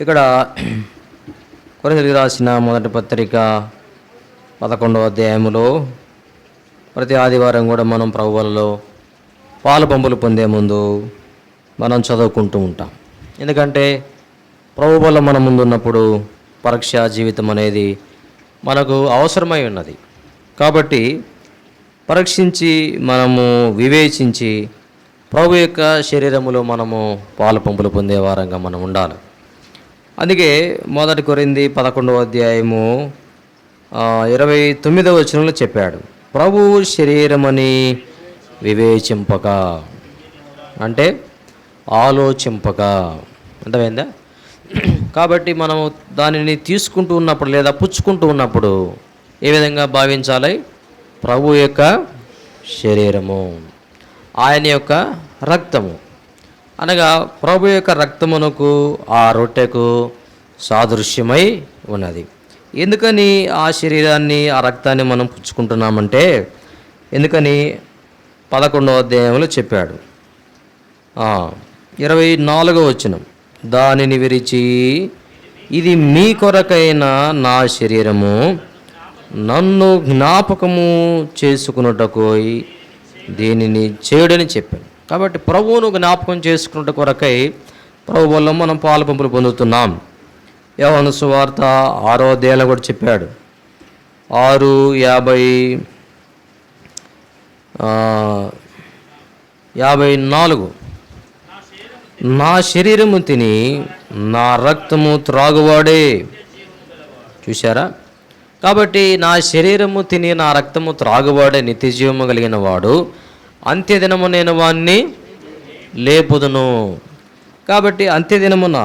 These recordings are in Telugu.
ఇక్కడ కొరింథీయులకు రాసిన మొదటి పత్రిక 11వ అధ్యాయములో ప్రతి ఆదివారం కూడా మనం ప్రభువులలో పాలు పంపులు పొందే ముందు మనం చదువుకుంటూ ఉంటాం. ఎందుకంటే ప్రభు వల్ల మన ముందు ఉన్నప్పుడు పరీక్ష జీవితం అనేది మనకు అవసరమై ఉన్నది. కాబట్టి పరీక్షించి మనము వివేచించి ప్రభు యొక్క శరీరములో మనము పాలు పంపులు పొందే వారంగా మనం ఉండాలి. అందుకే మొదటి కొరింథీ 11వ అధ్యాయము 29వ వచనంలో చెప్పాడు, ప్రభు శరీరమని వివేచింపక, అంటే ఆలోచింపక. అర్థమైందా? కాబట్టి మనము దానిని తీసుకుంటూ ఉన్నప్పుడు లేదా పుచ్చుకుంటూ ఉన్నప్పుడు ఏ విధంగా భావించాలి? ప్రభు యొక్క శరీరము, ఆయన యొక్క రక్తము, అనగా ప్రభు యొక్క రక్తమునకు ఆ రొట్టెకు సాదృశ్యమై ఉన్నది. ఎందుకని ఆ శరీరాన్ని ఆ రక్తాన్ని మనం పుచ్చుకుంటున్నామంటే, ఎందుకని 11వ అధ్యాయంలో చెప్పాడు. 24వ వచనం, దానిని విరిచి ఇది మీ కొరకైన నా శరీరము, నన్ను జ్ఞాపకము చేసుకున్నటకు దీనిని చేయడని చెప్పాను. కాబట్టి ప్రభువును జ్ఞాపకం చేసుకున్నట కొరకై ప్రభు వల్ల మనం పాలు పంపులు పొందుతున్నాం. యోహాను సువార్త 6వ అధ్యాయంలో కూడా చెప్పాడు, 6:54, నా శరీరము తిని నా రక్తము త్రాగువాడే. చూశారా? కాబట్టి నా శరీరము తిని నా రక్తము త్రాగువాడే నిత్యజీవము కలిగిన వాడు, అంత్యదినము నేను వాణ్ణి లేపుదును. కాబట్టి అంత్యదినమున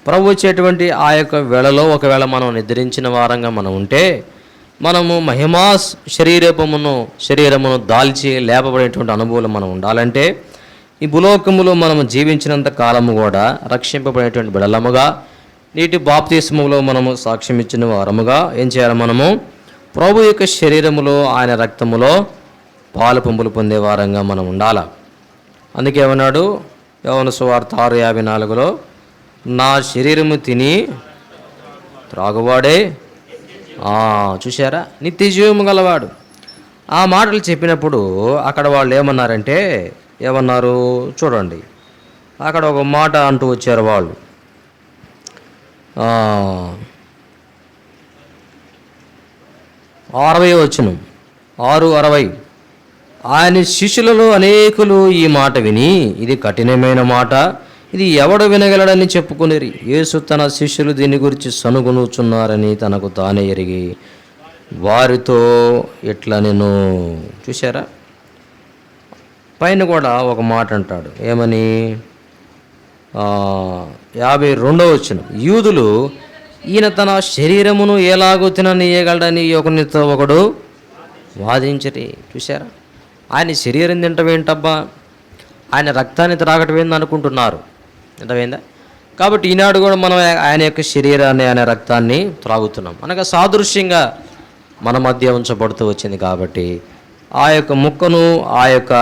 ప్రభు వచ్చేటువంటి ఆ యొక్క వేళలో ఒకవేళ మనం నిద్రించిన వారంగా మనం ఉంటే, మనము మహిమా శరీరమును దాల్చి లేపబడేటువంటి అనుభవం మనం ఉండాలంటే, ఈ భూలోకములో మనము జీవించినంత కాలము కూడా రక్షింపబడేటువంటి బిడలముగా, నీటి బాప్తిస్మములో మనము సాక్ష్యం ఇచ్చిన వారముగా ఏం చేయాలి? మనము ప్రభు యొక్క శరీరములో ఆయన రక్తములో పాలు పంపులు పొందే వారంగా మనం ఉండాలి. అందుకే ఏమన్నాడు యోహాను సువార్త 6:54లో, నా శరీరము తిని త్రాగువాడే. చూశారా? నిత్య జీవము గలవాడు. ఆ మాటలు చెప్పినప్పుడు అక్కడ వాళ్ళు ఏమన్నారంటే, ఏమన్నారు చూడండి, అక్కడ ఒక మాట అంటూ వచ్చారు వాళ్ళు. 60వ వచనం, 6:60, ఆయన శిష్యులలో అనేకులు ఈ మాట విని, ఇది కఠినమైన మాట, ఇది ఎవడు వినగలడని చెప్పుకునేరి. యేసు తన శిష్యులు దీని గురించి సనుగునుచున్నారని తనకు తానే ఎరిగి వారితో ఇట్లా నేను. చూశారా? పైన కూడా ఒక మాట అంటాడు, ఏమని? 52వ వచనం, యూదులు ఈయన తన శరీరమును ఎలాగో తిననీయగలడని ఒకనితో ఒకడు వాదించరి. చూశారా? ఆయన శరీరం తింటవేంటబ్బా, ఆయన రక్తాన్ని త్రాగటమేంది అనుకుంటున్నారు. ఎంతమైందా? కాబట్టి ఈనాడు కూడా మనం ఆయన యొక్క శరీరాన్ని, ఆయన రక్తాన్ని త్రాగుతున్నాం. అనగా సాదృశ్యంగా మన మధ్య ఉంచబడుతూ వచ్చింది. కాబట్టి ఆ యొక్క ముక్కను, ఆ యొక్క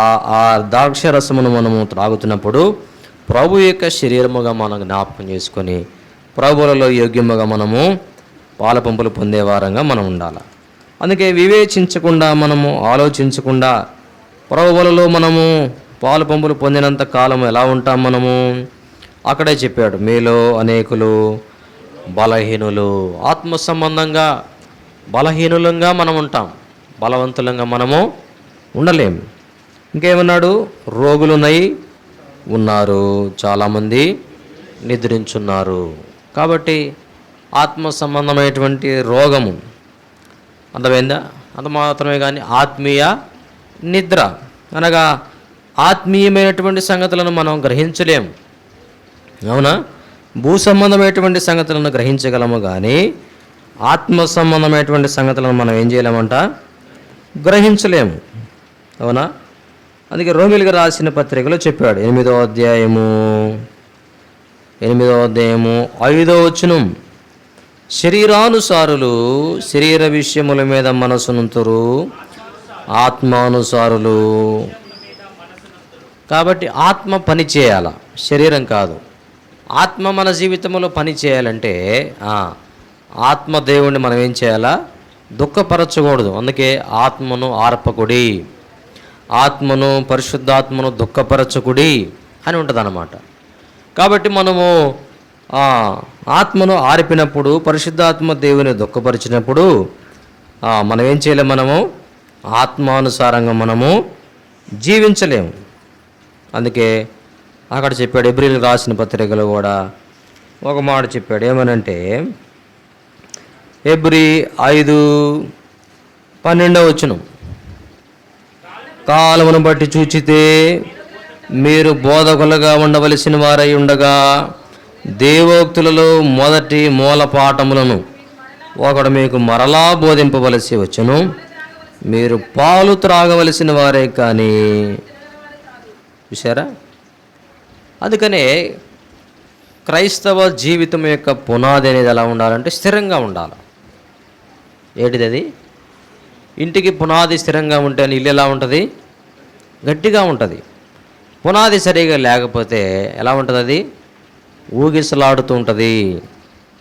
ఆ ద్రాక్షరసమును మనము త్రాగుతున్నప్పుడు ప్రభు యొక్క శరీరముగా మనం జ్ఞాపకం చేసుకొని ప్రభువులలో యోగ్యముగా మనము పాల పంపులు పొందే వారంగా మనం ఉండాలి. అందుకే వివేచించకుండా, మనము ఆలోచించకుండా ప్రభువులలో మనము పాలు పంపులు పొందినంత కాలం ఎలా ఉంటాం మనము? అక్కడే చెప్పాడు, మీలో అనేకులు బలహీనులు. ఆత్మ సంబంధంగా బలహీనులంగా మనం ఉంటాం, బలవంతులంగా మనము ఉండలేము. ఇంకేమన్నాడు? రోగులునై ఉన్నారు, చాలామంది నిద్రించున్నారు. కాబట్టి ఆత్మ సంబంధమైనటువంటి రోగము అర్థమైందా? అంత మాత్రమే కానీ ఆత్మీయ నిద్ర, అనగా ఆత్మీయమైనటువంటి సంగతులను మనం గ్రహించలేము. అవునా? భూ సంబంధమైనటువంటి సంగతులను గ్రహించగలము, కానీ ఆత్మ సంబంధమైనటువంటి సంగతులను మనం ఏం చేయలేమంట? గ్రహించలేము. అవునా? అందుకే రోమిలికి రాసిన పత్రికలో చెప్పాడు, 8వ అధ్యాయము 5వ వచనం, శరీరానుసారులు శరీర విషయముల మీద మనసునుంతురు, ఆత్మానుసారులు. కాబట్టి ఆత్మ పని చేయాల, శరీరం కాదు. ఆత్మ మన జీవితంలో పని చేయాలంటే ఆత్మ దేవుణ్ణి మనం ఏం చేయాలా? దుఃఖపరచకూడదు. అందుకే ఆత్మను ఆర్పకుడి, ఆత్మను పరిశుద్ధాత్మను దుఃఖపరచకుడి అని ఉంటుంది అన్నమాట. కాబట్టి మనము ఆత్మను ఆర్పినప్పుడు, పరిశుద్ధాత్మ దేవుని దుఃఖపరిచినప్పుడు మనం ఏం చేయలేము? మనము ఆత్మానుసారంగా మనము జీవించలేము. అందుకే అక్కడ చెప్పాడు, ఎబ్రీలు రాసిన పత్రికలో కూడా ఒక మాట చెప్పాడు. ఏమనంటే ఎబ్రీ 5:12 కాలమును బట్టి చూచితే మీరు బోధకులుగా ఉండవలసిన వారై ఉండగా దేవోక్తులలో మొదటి మూలపాఠములను ఒకడు మీకు మరలా బోధింపవలసి వచ్చును. మీరు పాలు త్రాగవలసిన వారే కానీ. చూసారా? అందుకనే క్రైస్తవ జీవితం యొక్క పునాది అనేది ఎలా ఉండాలంటే స్థిరంగా ఉండాలి. ఏంటిది అది? ఇంటికి పునాది స్థిరంగా ఉంటే ఇల్లు ఎలా ఉంటుంది? గట్టిగా ఉంటుంది. పునాది సరిగా లేకపోతే ఎలా ఉంటుంది? అది ఊగిసలాడుతూ ఉంటుంది.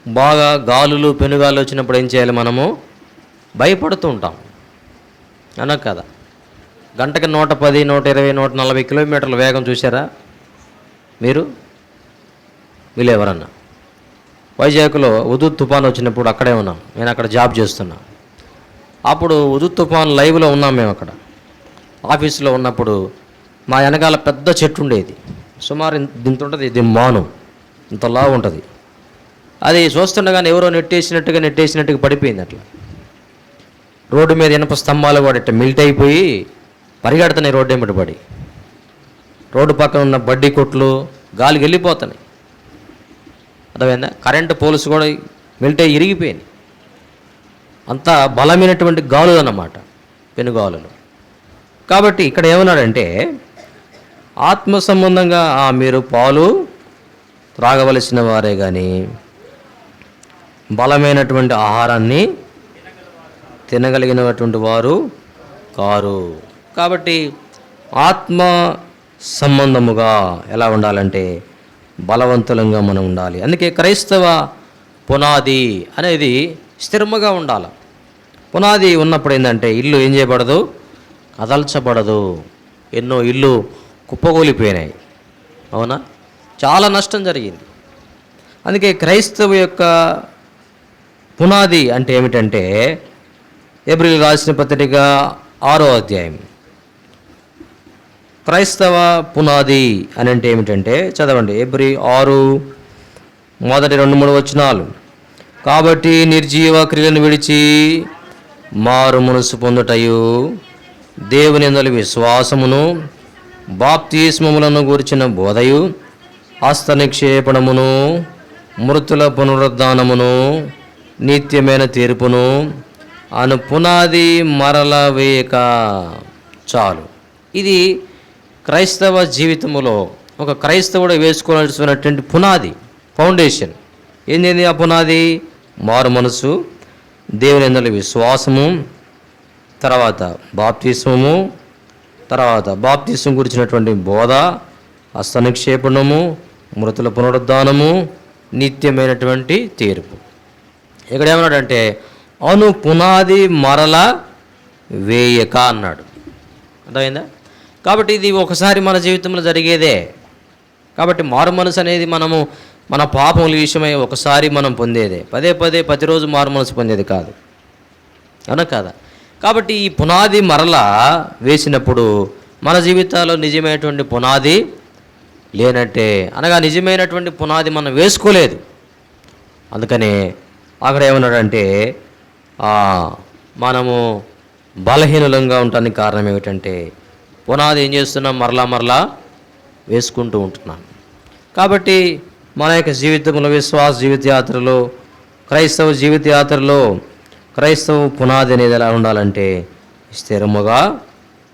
బాగా గాలులు పెనుగాలు వచ్చినప్పుడు ఏం చేయాలి? మనము భయపడుతూ ఉంటాం, అన కదా? గంటకి 110, 120, 140 కిలోమీటర్ల వేగం చూసారా మీరు? వీళ్ళెవరన్నా వైజాగ్లో ఉదుత్ తుఫాన్ వచ్చినప్పుడు అక్కడే ఉన్నాం. నేను అక్కడ జాబ్ చేస్తున్నా. అప్పుడు ఉదుత్ తుఫాన్ లైవ్లో ఉన్నాం. మేము అక్కడ ఆఫీసులో ఉన్నప్పుడు మా వెనకాల పెద్ద చెట్టు ఉండేది. సుమారు ఇంత ఉంటుంది. ఇది మాను ఇంతలా ఉంటుంది. అది చూస్తుండగానే ఎవరో నెట్టేసినట్టుగా పడిపోయింది. అట్లా రోడ్డు మీద ఇనప స్తంభాలు కూడా ఇట్లా మిల్ట్ అయిపోయి పరిగెడుతున్నాయి రోడ్డు ఏమిటి పడి. రోడ్డు పక్కన ఉన్న బడ్డీ కొట్లు గాలికి వెళ్ళిపోతున్నాయి. అర్థమైందా? కరెంటు పోల్స్ కూడా మెల్ట్ అయ్యి ఇరిగిపోయినాయి. అంత బలమైనటువంటి గాలులు అన్నమాట, పెనుగాలులు. కాబట్టి ఇక్కడ ఏమన్నాడంటే ఆత్మ సంబంధంగా మీరు పాలు త్రాగవలసిన వారే కానీ బలమైనటువంటి ఆహారాన్ని తినగలిగినటువంటి వారు కారు. కాబట్టి ఆత్మ సంబంధముగా ఎలా ఉండాలంటే బలవంతులంగా మనం ఉండాలి. అందుకే క్రైస్తవ పునాది అనేది స్థిరముగా ఉండాలి. పునాది ఉన్నప్పుడు ఏంటంటే ఇల్లు ఏం చేయబడదు? కదల్చబడదు. ఎన్నో ఇల్లు కుప్పగూలిపోయినాయి, అవునా? చాలా నష్టం జరిగింది. అందుకే క్రైస్తవ యొక్క పునాది అంటే ఏమిటంటే ఎబ్రీలు రాసిన పత్రిక 6వ అధ్యాయం. క్రైస్తవ పునాది అని అంటే ఏమిటంటే చదవండి. ఎబ్రీ 6 మొదటి 2-3 వచనాలు. కాబట్టి నిర్జీవ క్రియలను విడిచి మారు మనసు పొందుటయు దేవుని యందు విశ్వాసమును బాప్తిస్మములను గురించిన బోధయు హస్త నిక్షేపణమును మృతుల పునరుద్ధానమును నిత్యమైన తీర్పును అను పునాది మరల వేయక చాలు. ఇది క్రైస్తవ జీవితంలో ఒక క్రైస్తవుడు వేసుకోవాల్సినటువంటి పునాది, ఫౌండేషన్. ఏంది ఆ పునాది? మారు మనసు, దేవుని యందు విశ్వాసము, తర్వాత బాప్తిస్మము, తర్వాత బాప్తిస్మం గురించినటువంటి బోధ, హస్త నిక్షేపణము, మృతుల పునరుద్ధానము, నిత్యమైనటువంటి తీర్పు. ఇక్కడ ఏమన్నాడంటే అను పునాది మరల వేయక అన్నాడు. అర్థమైందా? కాబట్టి ఇది ఒకసారి మన జీవితంలో జరిగేదే. కాబట్టి మారు మనసు అనేది మనము మన పాపముల విషయమై ఒకసారి మనం పొందేదే. పదే ప్రతిరోజు మారు మనసు పొందేది కాదు, అవునా కాదా? కాబట్టి ఈ పునాది మరలా వేసినప్పుడు మన జీవితాల్లో నిజమైనటువంటి పునాది లేనట్టే. అనగా నిజమైనటువంటి పునాది మనం వేసుకోలేదు. అందుకనే అక్కడ ఏమన్నాడంటే మనము బలహీనులంగా ఉండడానికి కారణం ఏమిటంటే పునాది ఏం చేస్తున్నాం? మరలా వేసుకుంటూ ఉంటున్నాం. కాబట్టి మన యొక్క జీవితంలో, విశ్వాస జీవితయాత్రలో, క్రైస్తవ జీవితయాత్రలో క్రైస్తవ పునాది అనేది ఎలా ఉండాలంటే స్థిరముగా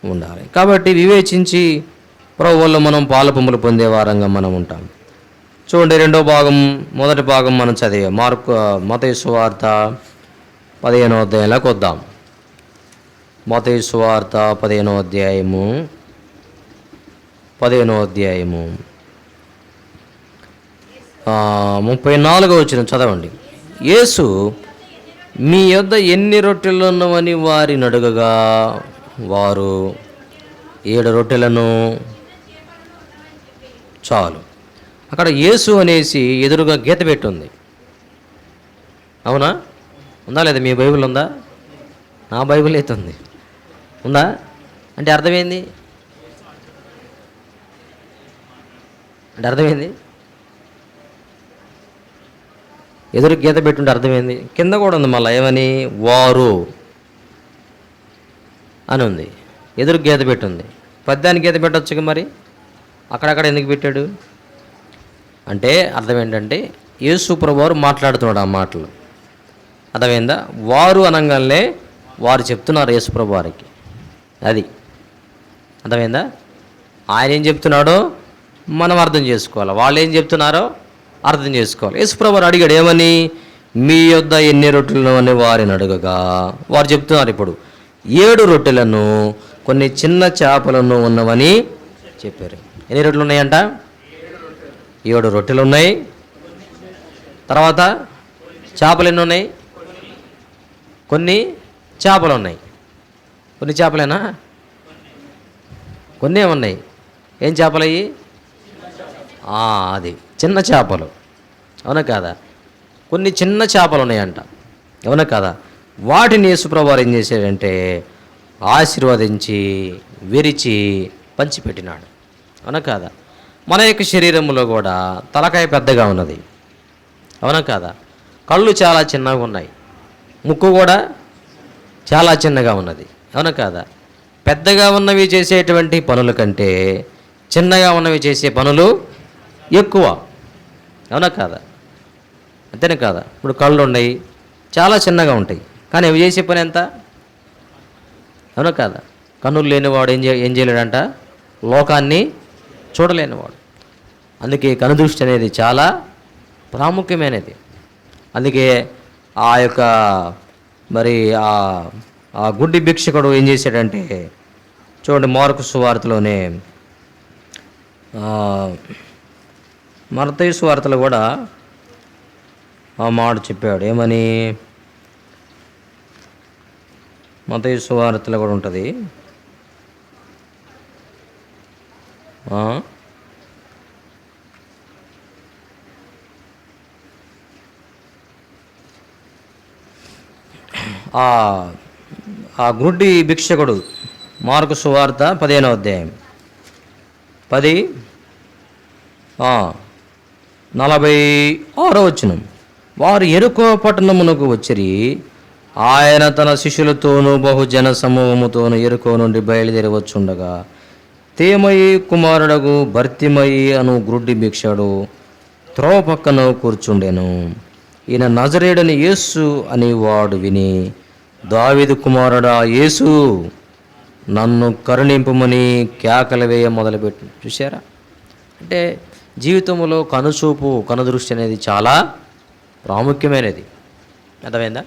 ఉండాలి. కాబట్టి వివేచించి ప్రభువుల్లో మనం పాలుపొమ్ములు పొందే వారంగా మనం ఉంటాం. చూడండి, మొదటి భాగం మనం చదివే మత్తయి సువార్త 15వ అధ్యాయంలోకి వద్దాం. మత్తయి సువార్త 15వ అధ్యాయము 15వ అధ్యాయము 34వ వచనం చదవండి. యేసు మీ యొద్ద ఎన్ని రొట్టెలు ఉన్నవని వారిని అడుగగా వారు 7 రొట్టెలను చాలు. అక్కడ యేసు అనేసి ఎదురుగా గీత పెట్టుంది. అవునా? ఉందా లేదా? మీ బైబిల్ ఉందా? నా బైబిల్ అయితే ఉంది. ఉందా? అంటే అర్థమైంది. ఎదురు గీత పెట్టుంటే అర్థమైంది. కింద కూడా ఉంది మళ్ళీ ఏమని, వారు అని ఉంది. ఎదురు గీత పెట్టుంది. పద్యానికి గీత పెట్టొచ్చుగా, మరి అక్కడక్కడ ఎందుకు పెట్టాడు అంటే అర్థం ఏంటంటే యేసు ప్రభువారు మాట్లాడుతున్నాడు ఆ మాటలు. అర్థమైందా? వారు అనగానే వారు చెప్తున్నారు యేసు ప్రభువారికి. అది అర్థమైందా? ఆయన ఏం చెప్తున్నాడో మనం అర్థం చేసుకోవాలి, వాళ్ళు ఏం చెప్తున్నారో అర్థం చేసుకోవాలి. యేసు ప్రభువారు అడిగాడు ఏమని, మీ యొద్ద ఎన్ని రొట్టెలను అని వారిని అడగగా వారు చెప్తున్నారు ఇప్పుడు 7 రొట్టెలను కొన్ని చిన్న చేపలను ఉన్నవని చెప్పారు. ఎన్ని రొట్టెలు ఉన్నాయంట? 7 రొట్టెలు ఉన్నాయి. తర్వాత చేపలు ఎన్ని ఉన్నాయి? కొన్ని చేపలు ఉన్నాయి. కొన్ని చేపలేనా? కొన్ని ఏమున్నాయి? ఏం చేపలు అయ్యి? అది చిన్న చేపలు. అవునా కాదా? కొన్ని చిన్న చేపలు ఉన్నాయంట. అవునా కాదా? వాటిని యేసుప్రభువారు ఏం చేశాడంటే ఆశీర్వదించి విరిచి పంచిపెట్టినాడు. అవునా కాదా? మన యొక్క శరీరంలో కూడా తలకాయ పెద్దగా ఉన్నది. అవునా కాదా? కళ్ళు చాలా చిన్నగా ఉన్నాయి. ముక్కు కూడా చాలా చిన్నగా ఉన్నది. అవునా కాదా? పెద్దగా ఉన్నవి చేసేటువంటి పనుల కంటే చిన్నగా ఉన్నవి చేసే పనులు ఎక్కువ. అవునా కాదా? అంతేనే కాదా? ఇప్పుడు కళ్ళు ఉన్నాయి, చాలా చిన్నగా ఉంటాయి, కానీ అవి చేసే పని ఎంత? అవునా కాదా? కన్నులు లేనివాడు ఏం చేయలేడంట? లోకాన్ని చూడలేనివాడు. అందుకే కనుదృష్టి అనేది చాలా ప్రాముఖ్యమైనది. అందుకే ఆ యొక్క మరి ఆ గుడ్డి భిక్షకుడు ఏం చేశాడంటే చూడండి, మార్కు సువార్తలోనే మత్తయి సువార్తలో కూడా ఆ మాట చెప్పాడు. ఏమని? మత్తయి సువార్తలో కూడా ఉంటుంది. ఆ గుడ్డి భిక్షకుడు మార్కు సువార్త 15వ అధ్యాయం 46వ వచనం. వారు యెరికో పట్టణమునకు వచ్చిరి. ఆయన తన శిష్యులతోనూ బహుజన సమూహముతోనూ యెరికో నుండి బయలుదేరి వచ్చుండగా తేమయి కుమారుడగు భర్తిమయి అను గుడ్డి భిక్షకుడు త్రోవ పక్కన కూర్చుండెను. ఈయన నజరేయుడని యేసు అని వాడు విని, దావీదు కుమారుడా యేసు, నన్ను కరుణింపుమని కేకలు వేయ మొదలుపెట్టి. చూసారా? అంటే జీవితంలో కనుచూపు కనుదృష్టి అనేది చాలా ప్రాముఖ్యమైనది. అర్థమైందా?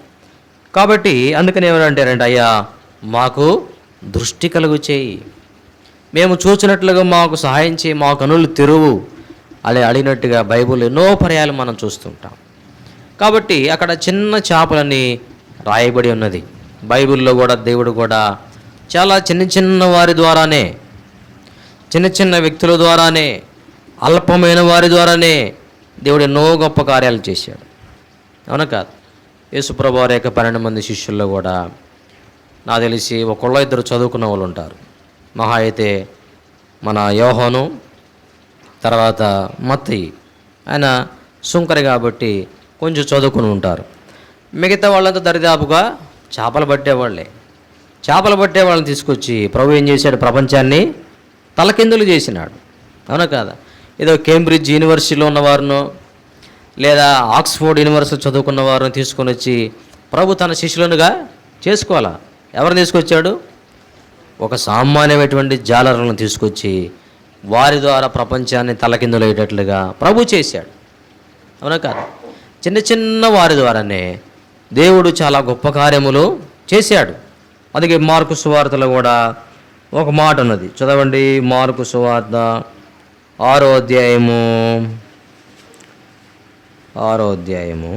కాబట్టి అందుకని ఏమంటారంటే, అయ్యా మాకు దృష్టి కలుగు చేయి, మేము చూసినట్లుగా మాకు సహాయం చేయి, మా కనులు తెరువు అని అడిగినట్టుగా బైబిల్ ఎన్నో పర్యాలు మనం చూస్తుంటాం. కాబట్టి అక్కడ చిన్న చేపలని రాయబడి ఉన్నది. బైబిల్లో కూడా దేవుడు కూడా చాలా చిన్న చిన్న వారి ద్వారానే, చిన్న చిన్న వ్యక్తుల ద్వారానే, అల్పమైన వారి ద్వారానే దేవుడు ఎన్నో గొప్ప కార్యాలు చేశాడు. అవునా కాదు? యేసుప్రభువు వారి యొక్క 12 మంది శిష్యుల్లో కూడా నాకు తెలిసి ఒకళ్ళో ఇద్దరు చదువుకున్న వాళ్ళు ఉంటారు. మహా అయితే మన యోహాను, తర్వాత మత్తయి, ఆయన సుంకరి కాబట్టి కొంచెం చదువుకుని ఉంటారు. మిగతా వాళ్ళంతా దరిదాపుగా చేపలు పట్టేవాళ్ళే. చేపలు పట్టే వాళ్ళని తీసుకొచ్చి ప్రభు ఏం చేశాడు? ప్రపంచాన్ని తలకిందులు చేసినాడు. అవునా కాదా? ఏదో కేంబ్రిడ్జ్ యూనివర్సిటీలో ఉన్నవారునో లేదా ఆక్స్ఫోర్డ్ యూనివర్సిటీ చదువుకున్న వారిని తీసుకొని వచ్చి ప్రభు తన శిష్యులనుగా చేసుకోవాలా? ఎవరిని తీసుకొచ్చాడు? ఒక సామాన్యమైనటువంటి జాలరులను తీసుకొచ్చి వారి ద్వారా ప్రపంచాన్ని తలకిందులయ్యేటట్లుగా ప్రభు చేశాడు. అవునా కాదు? చిన్న చిన్న వారి ద్వారానే దేవుడు చాలా గొప్ప కార్యములు చేశాడు. అందుకే మార్కు సువార్తలో కూడా ఒక మాట ఉన్నది, చదవండి. మార్కు సువార్త 6వ అధ్యాయము 6వ అధ్యాయము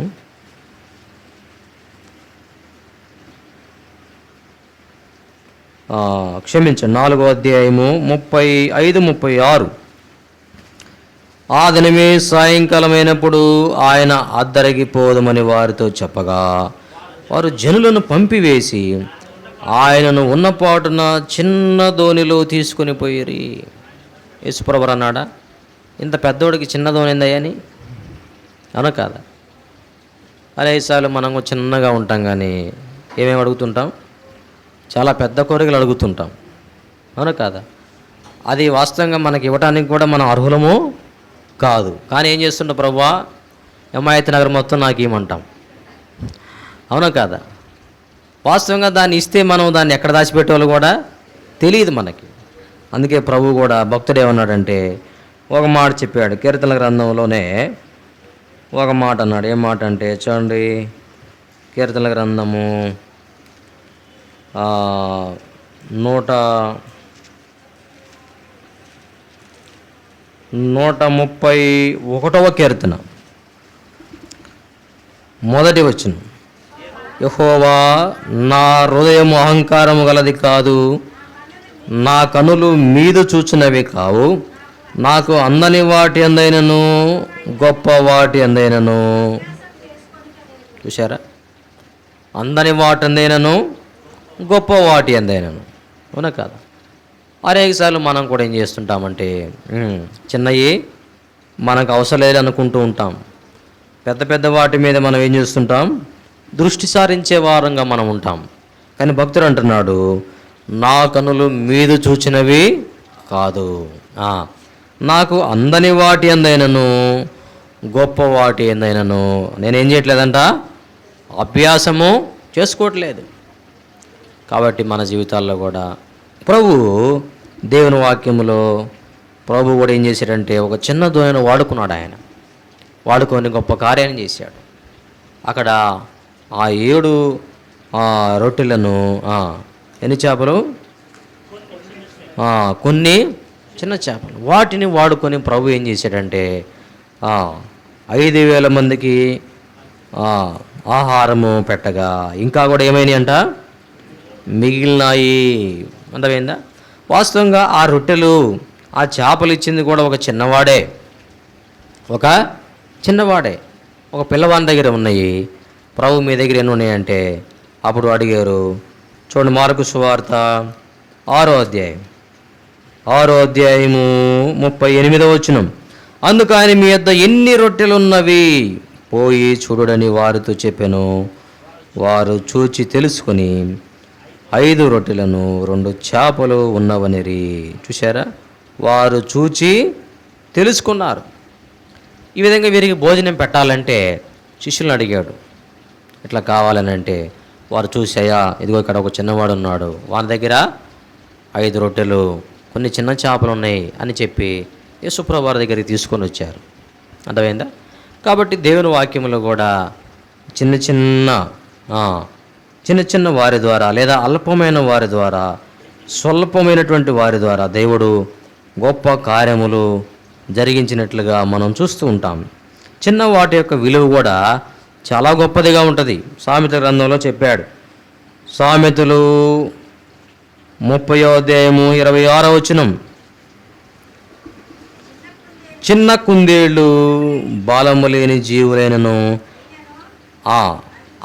4వ అధ్యాయము 35, 36. ఆ దినమే సాయంకాలమైనప్పుడు ఆయన అద్దరికి పోదమని వారితో చెప్పగా వారు జనులను పంపివేసి ఆయనను ఉన్నపాటున చిన్న దోణిలో తీసుకొని పోయిరి. యేసుప్రభువు అన్నాడా, ఇంత పెద్దోడికి చిన్న దోణి ఏందయ్యని? అవునా కాదా? అనేసార్లు మనం చిన్నగా ఉంటాం, కానీ ఏమేమి అడుగుతుంటాం? చాలా పెద్ద కోరికలు అడుగుతుంటాం. అవునా కాదా? అది వాస్తవంగా మనకి ఇవ్వటానికి కూడా మనం అర్హులము కాదు. కానీ ఏం చేస్తుంటాం? ప్రభువా, హిమాయత్ నగర్ మొత్తం నాకు ఇవ్వమంటాం. అవునా కాదా? వాస్తవంగా దాన్ని ఇస్తే మనం దాన్ని ఎక్కడ దాచిపెట్టేవాళ్ళు కూడా తెలియదు మనకి. అందుకే ప్రభు కూడా భక్తుడు ఏమన్నాడంటే ఒక మాట చెప్పాడు. కీర్తనల గ్రంథంలోనే ఒక మాట అన్నాడు. ఏం మాట అంటే చూడండి, కీర్తనల గ్రంథము 131వ కీర్తన మొదటి వచనం. యెహోవా, నా హృదయము అహంకారము గలది కాదు, నా కనులు మీదు చూచినవి కావు. నాకు అందని వాటి అందైనను గొప్ప వాటి అందైనను. చూశారా? అందని వాటి అందైనను గొప్ప వాటి అందైనను. అవునా కాదు? అనేకసార్లు మనం కూడా ఏం చేస్తుంటామంటే చిన్నవి మనకు అవసరం లేదు అనుకుంటూ ఉంటాం. పెద్ద పెద్ద వాటి మీద మనం ఏం చేస్తుంటాం? దృష్టి సారించే వారంగా మనం ఉంటాం. కానీ భక్తుడు అంటున్నాడు, నా కనులు మీదు చూచినవి కాదు, నాకు అందని వాటి అందైనను గొప్ప వాటి అందైనను నేనేం చేయట్లేదంట? అభ్యాసము చేసుకోవట్లేదు. కాబట్టి మన జీవితాల్లో కూడా ప్రభు దేవుని వాక్యములో ప్రభు కూడా ఏం చేశాడంటే ఒక చిన్న దోణిని వాడుకున్నాడు. ఆయన వాడుకొని గొప్ప కార్యాన్ని చేశాడు. అక్కడ ఆ 7 రొట్టెలను, ఎన్ని చేపలు? కొన్ని చిన్న చేపలు. వాటిని వాడుకొని ప్రభు ఏం చేశాడంటే 5,000 మందికి ఆహారము పెట్టగా ఇంకా కూడా ఏమైనాయి అంట? మిగిలినాయి. అర్థమైందా? వాస్తవంగా ఆ రొట్టెలు, ఆ చేపలు ఇచ్చింది కూడా ఒక చిన్నవాడే, ఒక పిల్లవాని దగ్గర ఉన్నాయి. ప్రభు మీ దగ్గర ఎన్ని ఉన్నాయంటే అప్పుడు అడిగారు. చూడండి, మార్కు సువార్త 6వ అధ్యాయము 38వ వచనం. అందుకు ఆయన, మీ యొద్ద ఎన్ని రొట్టెలు ఉన్నవి పోయి చూడుడని వారితో చెప్పెను. వారు చూచి తెలుసుకొని 5 రొట్టెలను 2 చేపలు ఉన్నవనిరి. చూశారా? వారు చూచి తెలుసుకున్నారు. ఈ విధంగా వీరికి భోజనం పెట్టాలంటే శిష్యులను అడిగాడు, ఇట్లా కావాలని. అంటే వారు చూసాయా, ఇదిగో ఇక్కడ ఒక చిన్నవాడు ఉన్నాడు, వాని దగ్గర 5 రొట్టెలు కొన్ని చిన్న చేపలు ఉన్నాయి అని చెప్పి యేసుప్రభువు వారి దగ్గరికి తీసుకొని వచ్చారు. అర్థమైందా? కాబట్టి దేవుని వాక్యములో కూడా చిన్న చిన్న వారి ద్వారా, లేదా అల్పమైన వారి ద్వారా, స్వల్పమైనటువంటి వారి ద్వారా దేవుడు గొప్ప కార్యములు జరిగించినట్లుగా మనం చూస్తూ ఉంటాం. చిన్న వాటి యొక్క విలువ కూడా చాలా గొప్పదిగా ఉంటుంది. సామెత గ్రంథంలో చెప్పాడు. సామెతలు 30వ అధ్యాయము 26వ వచనం. చిన్న కుందేళ్ళు బాలము లేని జీవులైనను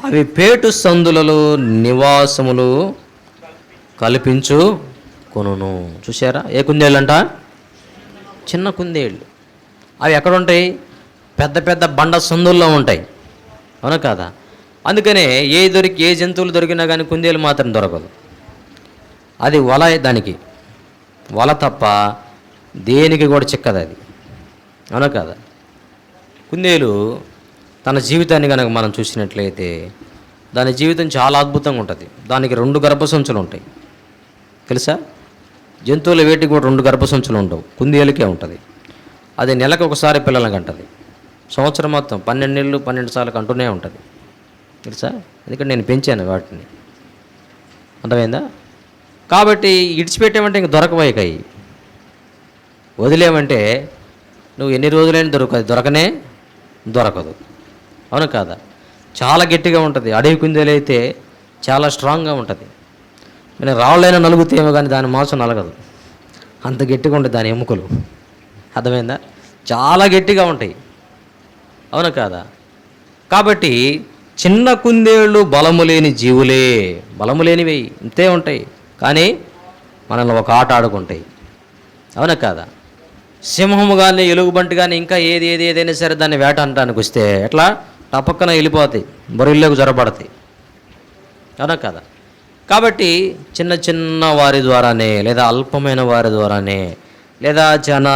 అవి పేటు సందులలో నివాసములు కల్పించు కొనును. చూసారా? ఏ కుందేళ్ళు అంట? చిన్న కుందేళ్ళు. అవి ఎక్కడ ఉంటాయి? పెద్ద పెద్ద బండ సందుల్లో ఉంటాయి. అవునా కాదా? అందుకనే ఏ జంతువులు దొరికినా కానీ కుందేలు మాత్రం దొరకదు. అది వల, దానికి వల తప్ప దేనికి కూడా చిక్కదు అది. అవునా కాదా? కుందేలు తన జీవితాన్ని కనుక మనం చూసినట్లయితే దాని జీవితం చాలా అద్భుతంగా ఉంటుంది. దానికి 2 గర్భసంచులు ఉంటాయి. తెలుసా? జంతువుల వేటికి కూడా 2 గర్భసంచులు ఉండవు, కుందేలుకే ఉంటుంది. అది నెలకు ఒకసారి పిల్లలను కంటది. సంవత్సరం మొత్తం 12 నెలలు 12 సార్లు కంటూనే ఉంటుంది. తెలుసా? ఎందుకంటే నేను పెంచాను వాటిని. అర్థమైందా? కాబట్టి ఇడిచిపెట్టామంటే ఇంక దొరకబోయకాయి. వదిలేమంటే నువ్వు ఎన్ని రోజులైనా దొరకదు. అవును కాదా? చాలా గట్టిగా ఉంటుంది. అడవి కుందేలు అయితే చాలా స్ట్రాంగ్గా ఉంటుంది. నేను రాళ్ళైనా నలుగుతేమో కానీ దాని మాంసం నలగదు, అంత గట్టిగా ఉంటుంది దాని ఎముకలు. అర్థమైందా? చాలా గట్టిగా ఉంటాయి. అవును కాదా? కాబట్టి చిన్న కుందేళ్ళు బలము లేని జీవులే, బలము లేనివి ఇంతే ఉంటాయి, కానీ మనల్ని ఒక ఆట ఆడుకుంటాయి. అవునా కాదా? సింహము కానీ ఎలుగుబంటి కానీ ఇంకా ఏదైనా సరే దాన్ని వేట అంటానికి వస్తే ఎట్లా టపక్కన వెళ్ళిపోతాయి, బొరిల్లోకి జొరబడతాయి. అవునా కదా? కాబట్టి చిన్న చిన్న వారి ద్వారానే, లేదా అల్పమైన వారి ద్వారానే, లేదా చాలా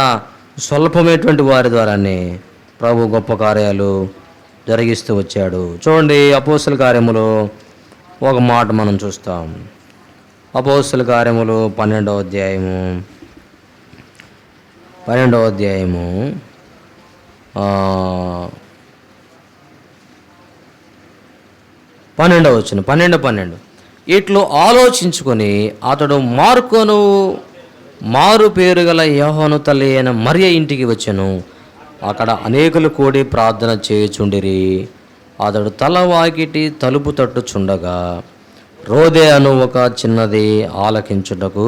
స్వల్పమైనటువంటి వారి ద్వారానే ప్రభు గొప్ప కార్యాలు జరిగిస్తూ వచ్చాడు. చూడండి, అపోస్తుల కార్యములో ఒక మాట మనం చూస్తాం. అపోస్తుల కార్యములు 12వ అధ్యాయము 12వ వచనం 12 ఇట్లు ఆలోచించుకొని అతడు మార్కొను మారు పేరు గల యోహాను తల్లి అయిన మరియ ఇంటికి వచ్చెను. అక్కడ అనేకులు కూడి ప్రార్థన చేయుచుండిరి. అతడు తల వాకిటి తలుపు తట్టుచుండగా రోదే అను ఒక చిన్నది ఆలకించుటకు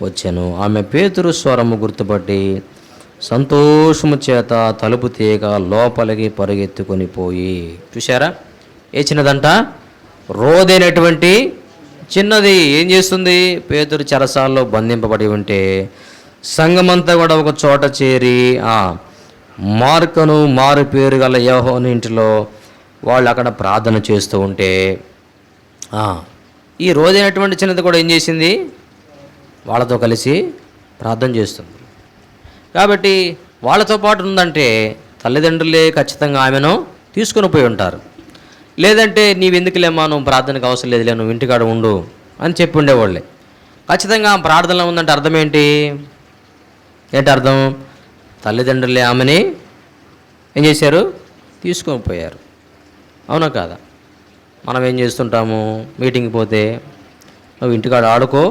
వచ్చెను. ఆమె పేతురు స్వరము గుర్తుపట్టి సంతోషము చేత తలుపు తీయక లోపలికి పరిగెత్తుకొని పోయి. చూశారా? ఏ చిన్నదంట? రోదైనటువంటి చిన్నది. ఏం చేస్తుంది? పేతురు చెరసాల్లో బంధింపబడి ఉంటే సంఘమంతా కూడా ఒక చోట చేరి మార్కను మారు పేరు గల యోహాను ఇంటిలో వాళ్ళు అక్కడ ప్రార్థన చేస్తూ ఉంటే ఈ రోజైనటువంటి చిన్నది కూడా ఏం చేసింది? వాళ్ళతో కలిసి ప్రార్థన చేస్తుంది. కాబట్టి వాళ్ళతో పాటు ఉందంటే తల్లిదండ్రులే ఖచ్చితంగా ఆమెను తీసుకుని పోయి ఉంటారు. లేదంటే నీవెందుకులేమ్మా, నువ్వు ప్రార్థనకు అవసరం లేదులే, నువ్వు ఇంటికాడ ఉండు అని చెప్పి ఉండేవాళ్ళే. ఖచ్చితంగా ప్రార్థనలో ఉందంటే అర్థం ఏంటి అర్థం? తల్లిదండ్రులే ఆమెని ఏం చేశారు? తీసుకొని పోయారు. అవునా కాదా? మనం ఏం చేస్తుంటాము? మీటింగ్కి పోతే నువ్వు ఇంటికాడ ఆడుకో,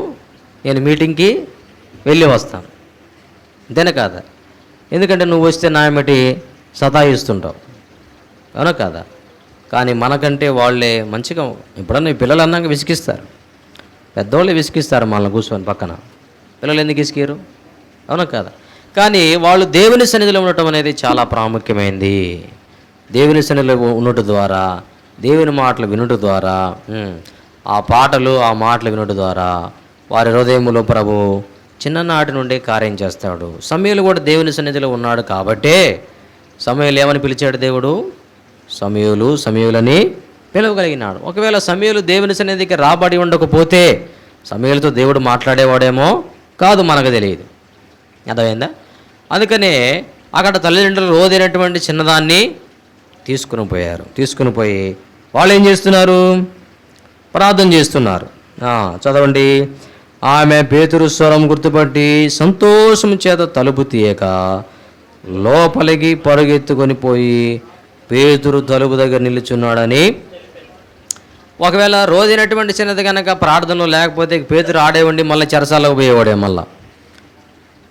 నేను మీటింగ్కి వెళ్ళి వస్తాను, అంతేనా కాదా? ఎందుకంటే నువ్వు వస్తే నా ఏమిటి సతాయిస్తుంటావు. అవునా కాదా? కానీ మనకంటే వాళ్ళే మంచిగా, ఎప్పుడన్నా పిల్లలు అన్నాక విసిగిస్తారు, పెద్దవాళ్ళే విసిగిస్తారు మనల్ని కూర్చొని పక్కన. పిల్లలు ఎందుకు విసిగారు? అవునా కాదా? కానీ వాళ్ళు దేవుని సన్నిధిలో ఉండటం అనేది చాలా ప్రాముఖ్యమైనది. దేవుని సన్నిధిలో ఉండటం ద్వారా, దేవుని మాటలు వినుట ద్వారా, ఆ పాటలు ఆ మాటలు వినుట ద్వారా వారి హృదయములో ప్రభు చిన్ననాటి నుండి కార్యం చేస్తాడు. సమూయేలు కూడా దేవుని సన్నిధిలో ఉన్నాడు కాబట్టే సమూయేలు ఏమని పిలిచాడు దేవుడు? సమూయేలని పిలవగలిగినాడు. ఒకవేళ సమూయేలు దేవుని సన్నిధికి రాబడి ఉండకపోతే సమూయేలుతో దేవుడు మాట్లాడేవాడేమో కాదు, మనకు తెలియదు. అర్థమైందా? అందుకనే అక్కడ తల్లిదండ్రులు రోజైనటువంటి చిన్నదాన్ని తీసుకుని పోయారు. తీసుకుని పోయి వాళ్ళు ఏం చేస్తున్నారు? ప్రార్థన చేస్తున్నారు. చదవండి. ఆమె పేతురు స్వరం గుర్తుపట్టి సంతోషం చేత తలుపు తీయక లోపలికి పరుగెత్తుకొని పోయి పేతురు తలుపు దగ్గర నిలుచున్నాడని. ఒకవేళ రోజైనటువంటి చిన్నది కనుక ప్రార్థనలో లేకపోతే పేతురు ఆడేవండి, మళ్ళీ చెరసాలకు పోయేవాడే. మళ్ళా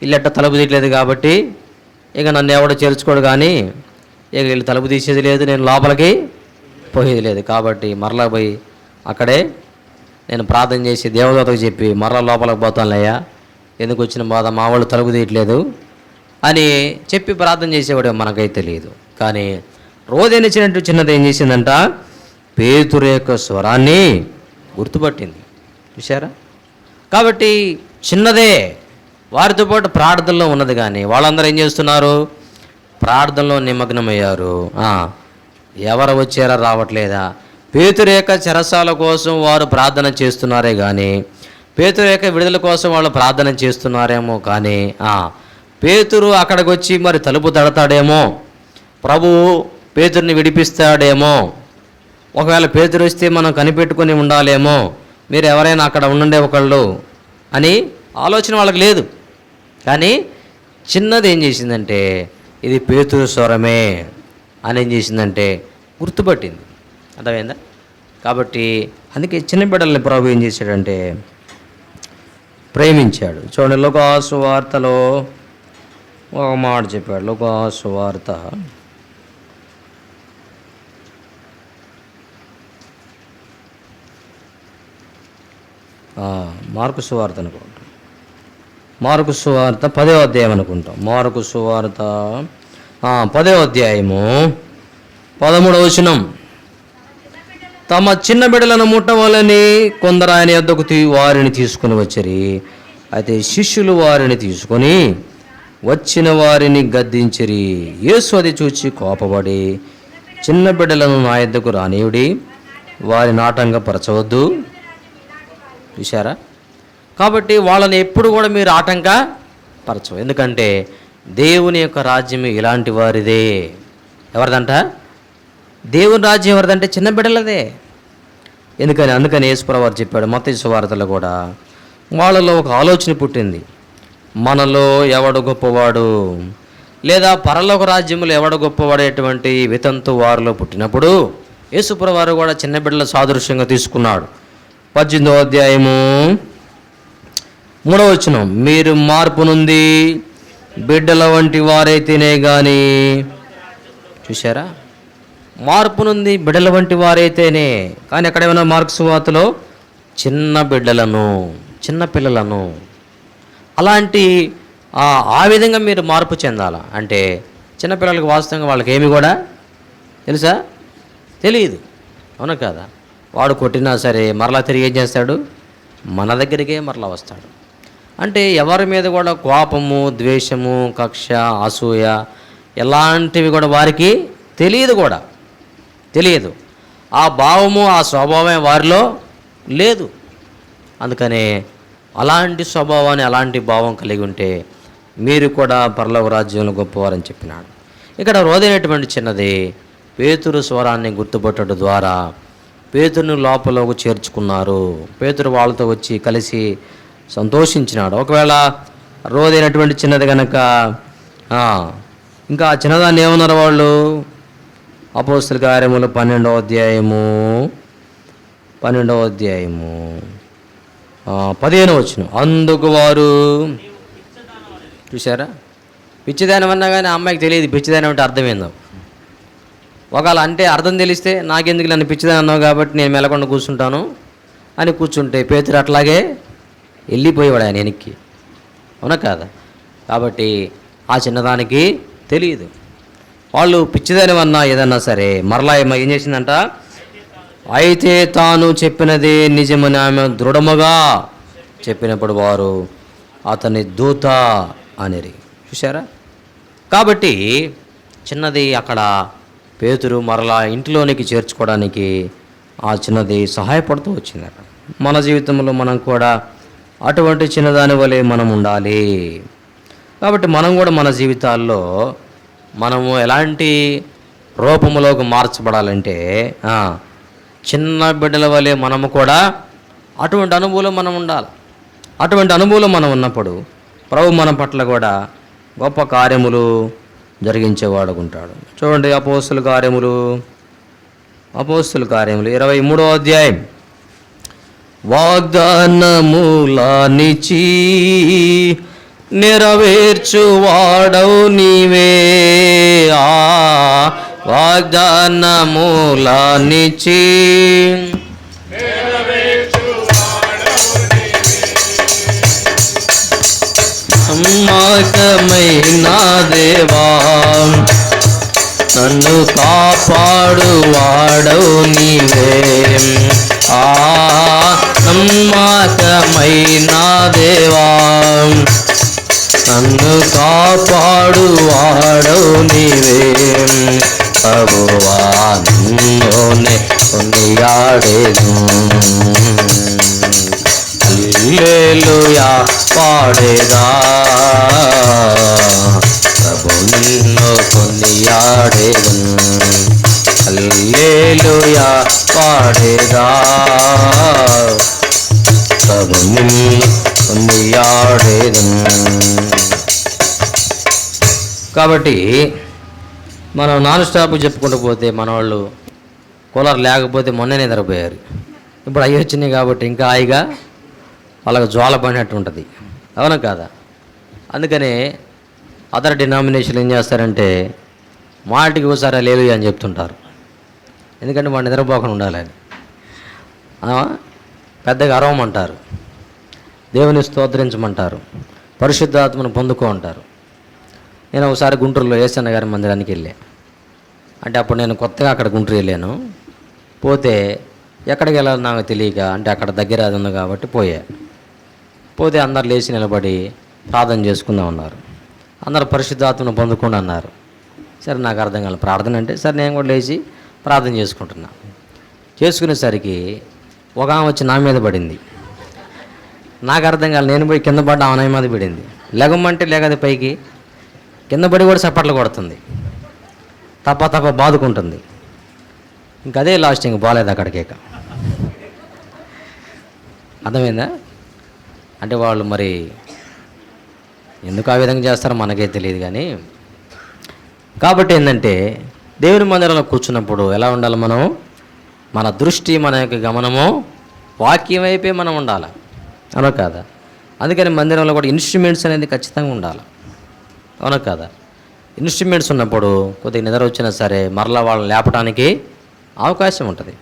ఇల్లెట్ట తలుపు తీయట్లేదు కాబట్టి ఇక నన్ను ఎవడో చేర్చుకోడు, కానీ ఇక వీళ్ళు తలుపు తీసేది లేదు, నేను లోపలికి పోయేది లేదు. కాబట్టి మరలా పోయి అక్కడే నేను ప్రార్థన చేసి దేవదూతకు చెప్పి మరలా లోపలికి పోతానులేయ్యా, ఎందుకు వచ్చిన బాధ, మా వాళ్ళు తలుపు తీయట్లేదు అని చెప్పి ప్రార్థన చేసేవాడు. మనకైతే తెలియదు. కానీ రోజైనచ్చినట్టు చిన్నది ఏం చేసిందంట? పేతురు యొక్క స్వరాన్ని గుర్తుపట్టింది. చూసారా? కాబట్టి చిన్నదే వారితో పాటు ప్రార్థనలో ఉన్నది, కానీ వాళ్ళందరూ ఏం చేస్తున్నారు? ప్రార్థనలో నిమగ్నమయ్యారు. ఎవరు వచ్చారా రావట్లేదా? పేతురు యొక్క చెరసాల కోసం వారు ప్రార్థన చేస్తున్నారే కానీ, పేతురు యొక్క విడుదల కోసం వాళ్ళు ప్రార్థన చేస్తున్నారేమో కానీ, పేతురు అక్కడికి వచ్చి మరి తలుపు తడతాడేమో, ప్రభువు పేతురుని విడిపిస్తాడేమో, ఒకవేళ పేతురు వస్తే మనం కనిపెట్టుకొని ఉండాలేమో, మీరు ఎవరైనా అక్కడ ఉండే ఒకళ్ళు అని ఆలోచన వాళ్ళకి లేదు. కానీ చిన్నది ఏం చేసిందంటే ఇది పేతురు స్వరమే అని ఏం చేసిందంటే గుర్తుపట్టింది. అర్థమైందా? కాబట్టి అందుకే చిన్న బిడ్డల్ని ప్రభు ఏం చేశాడంటే ప్రేమించాడు. చూడండి, లూకా సువార్తలో ఒక మాట చెప్పాడు. లూకా సువార్త మార్కు సువార్త అనుకుంటాం. మార్కు సువార్త 10వ అధ్యాయం అనుకుంటాం. మార్కు సువార్త 10వ అధ్యాయము 13వ వచనం. తమ చిన్న బిడ్డలను ముట్టవలని కొందరు ఆయన యొద్దకు వారిని తీసుకుని వచ్చిరి. అయితే శిష్యులు వారిని తీసుకొని వచ్చిన వారిని గద్దించిరి. యేసు అది చూచి కోపపడి, చిన్న బిడ్డలను నా యొద్దకు రానియుడి, వారిని ఆటంకపరచవద్దు. చూశారా? కాబట్టి వాళ్ళని ఎప్పుడు కూడా మీరు ఆటంకపరచవు. ఎందుకంటే దేవుని యొక్క రాజ్యం ఇలాంటి వారిదే. ఎవరిదంట? దేవుని రాజ్యం ఎవరిదంటే చిన్న బిడ్డలదే. అందుకని యేసుప్రభువు వారు చెప్పాడు మత్తయి సువార్తలో కూడా. వాళ్ళలో ఒక ఆలోచన పుట్టింది, మనలో ఎవడు గొప్పవాడు, లేదా పరలోక రాజ్యంలో ఎవడు గొప్పవాడేటువంటి వితంతు వారిలో పుట్టినప్పుడు యేసుప్రభువు వారు కూడా చిన్న బిడ్డల సాదృశ్యంగా తీసుకున్నాడు. 18వ అధ్యాయము 3వ వచనం. మీరు మార్పు నుండి బిడ్డల వంటి వారైతేనే కానీ. చూశారా? మార్పు నుండి బిడ్డల వంటి వారైతేనే కానీ. ఎక్కడేమైనా మార్కు సువార్తలో చిన్న బిడ్డలను, చిన్న పిల్లలను అలాంటి ఆ విధంగా మీరు మార్పు చెందాలా. అంటే చిన్నపిల్లలకు వాస్తవంగా వాళ్ళకి ఏమి కూడా తెలుసా? తెలియదు. అవునా కాదా? వాడు కొట్టినా సరే మరలా తిరిగి ఏం చేస్తాడు? మన దగ్గరికే మరలా వస్తాడు. అంటే ఎవరి మీద కూడా కోపము, ద్వేషము, కక్ష, అసూయ ఎలాంటివి కూడా వారికి తెలియదు. ఆ భావము, ఆ స్వభావమే వారిలో లేదు. అందుకనే అలాంటి స్వభావాన్ని, అలాంటి భావం కలిగి ఉంటే మీరు కూడా పరలోక రాజ్యంలో గొప్పవారని చెప్పినాడు. ఇక్కడ రోదైనటువంటి చిన్నది పేతురు స్వరాన్ని గుర్తుపట్టడం ద్వారా పేతురుని లోపలకు చేర్చుకున్నారు. పేతురు వాళ్ళతో వచ్చి కలిసి సంతోషించినాడు. ఒకవేళ రోదైనటువంటి చిన్నది కనుక ఇంకా చిన్నదాన్ని ఏమన్నారు వాళ్ళు? అపోస్తల కార్యములు 12వ అధ్యాయము 15వ వచనం. అందుకు వారు, చూసారా? పిచ్చిదానం అన్నా కానీ ఆ అమ్మాయికి తెలియదు పిచ్చిదానం అంటే అర్థం ఏందో. ఒకవేళ అంటే అర్థం తెలిస్తే నాకెందుకు నన్ను పిచ్చిదానం అన్నావు కాబట్టి నేను మెలకుండా కూర్చుంటాను అని కూర్చుంటే పేతురు అట్లాగే వెళ్ళిపోయేవాడు ఆయన వెనక్కి. అవునా కాదా? కాబట్టి ఆ చిన్నదానికి తెలియదు. వాళ్ళు పిచ్చిదానివన్నా ఏదన్నా సరే మరలా ఏం చేసిందంట? అయితే తాను చెప్పినదే నిజమని ఆమె దృఢముగా చెప్పినప్పుడు వారు అతని దూత అనిరి. చూశారా? కాబట్టి చిన్నది అక్కడ పేతురు మరలా ఇంటిలోనికి చేర్చుకోవడానికి ఆ చిన్నది సహాయపడుతూ వచ్చింది. అక్కడ మన జీవితంలో మనం కూడా అటువంటి చిన్నదాని వలె మనం ఉండాలి. కాబట్టి మనం కూడా మన జీవితాల్లో మనము ఎలాంటి రూపంలోకి మార్చబడాలంటే చిన్న బిడ్డల వలె మనము కూడా అటువంటి అనుభవం మనం ఉండాలి. అటువంటి అనుభవం మనం ఉన్నప్పుడు ప్రభు మన పట్ల కూడా గొప్ప కార్యములు జరిగించేవాడుకుంటాడు. చూడండి అపోస్తల కార్యములు 23వ అధ్యాయం. వాగ్దానములానిచి నెరవేర్చువాడవు నీవే. వాగ్దానములానిచి నమ్మకమైన దేవా, నన్ను కాపాడువాడవు నీవే. నమ్మకమైన దేవా, నన్ను కాపాడువాడవు నీవే. ప్రభువా నిన్నునే కొనియాడెను. హల్లెలూయా పాడేదా. ప్రభు నిన్ను కొనియాడెను. హల్లెలూయా పాడేదా. ప్రభు నిన్ను కొనియాడెను. కాబట్టి మనం నాన్ స్టాప్ చెప్పుకుంటూ పోతే మన వాళ్ళు కూలర్ లేకపోతే మొన్నే నిద్రపోయారు. ఇప్పుడు అవి వచ్చినాయి కాబట్టి ఇంకా హాయిగా వాళ్ళకి జ్వాల పడినట్టు ఉంటుంది. అవునా కాదా? అందుకనే అదర్ డినామినేషన్ ఏం చేస్తారంటే మాటికి ఒకసారి లేదు అని చెప్తుంటారు. ఎందుకంటే వాడు నిద్రపోకుండా ఉండాలని. పెద్దగా అరవమంటారు. దేవుని స్తోత్రించమంటారు, పరిశుద్ధాత్మను పొందుకో అంటారు. నేను ఒకసారి గుంటూరులో యేసన్న గారి మందిరానికి వెళ్ళా. అంటే అప్పుడు నేను కొత్తగా అక్కడ గుంటూరు వెళ్ళాను. పోతే ఎక్కడికి వెళ్ళాలో నాకు తెలియక, అంటే అక్కడ దగ్గర అది ఉంది కాబట్టి పోతే అందరు లేచి నిలబడి ప్రార్థన చేసుకుందాం అన్నారు. అందరు పరిశుద్ధాత్మను పొందుకోండి అన్నారు. సరే, నాకు అర్థం కాలేదు ప్రార్థన అంటే. సరే, నేను కూడా లేచి ప్రార్థన చేసుకుంటున్నా. చేసుకునేసరికి ఒక ఆమె వచ్చి నా మీద పడింది. నాకు అర్థం కాలేదు. నేను పోయి కింద పడ్డ ఆమె మీద పడింది. లెగమంటే లేగది పైకి, కింద పడి కూడా చప్పట్లు కొడుతుంది, తప్ప బాదుకుంటుంది. ఇంకదే లాస్ట్, ఇంక బాగాలేదు అక్కడికి. అర్థమైందా? అంటే వాళ్ళు మరి ఎందుకు ఆ విధంగా చేస్తారో మనకే తెలియదు. కానీ కాబట్టి ఏంటంటే దేవుని మందిరంలో కూర్చున్నప్పుడు ఎలా ఉండాలి మనం? మన దృష్టి, మన యొక్క గమనము వాక్యం వైపే మనం ఉండాలి, అవునా కాదా? అందుకని మందిరంలో కూడా ఇన్స్ట్రుమెంట్స్ అనేది ఖచ్చితంగా ఉండాలి, అవునా కాదా? ఇన్స్ట్రుమెంట్స్ ఉన్నప్పుడు కొద్దిగా నిద్ర వచ్చినా సరే మరలా వాళ్ళని లేపడానికి అవకాశం ఉంటుంది.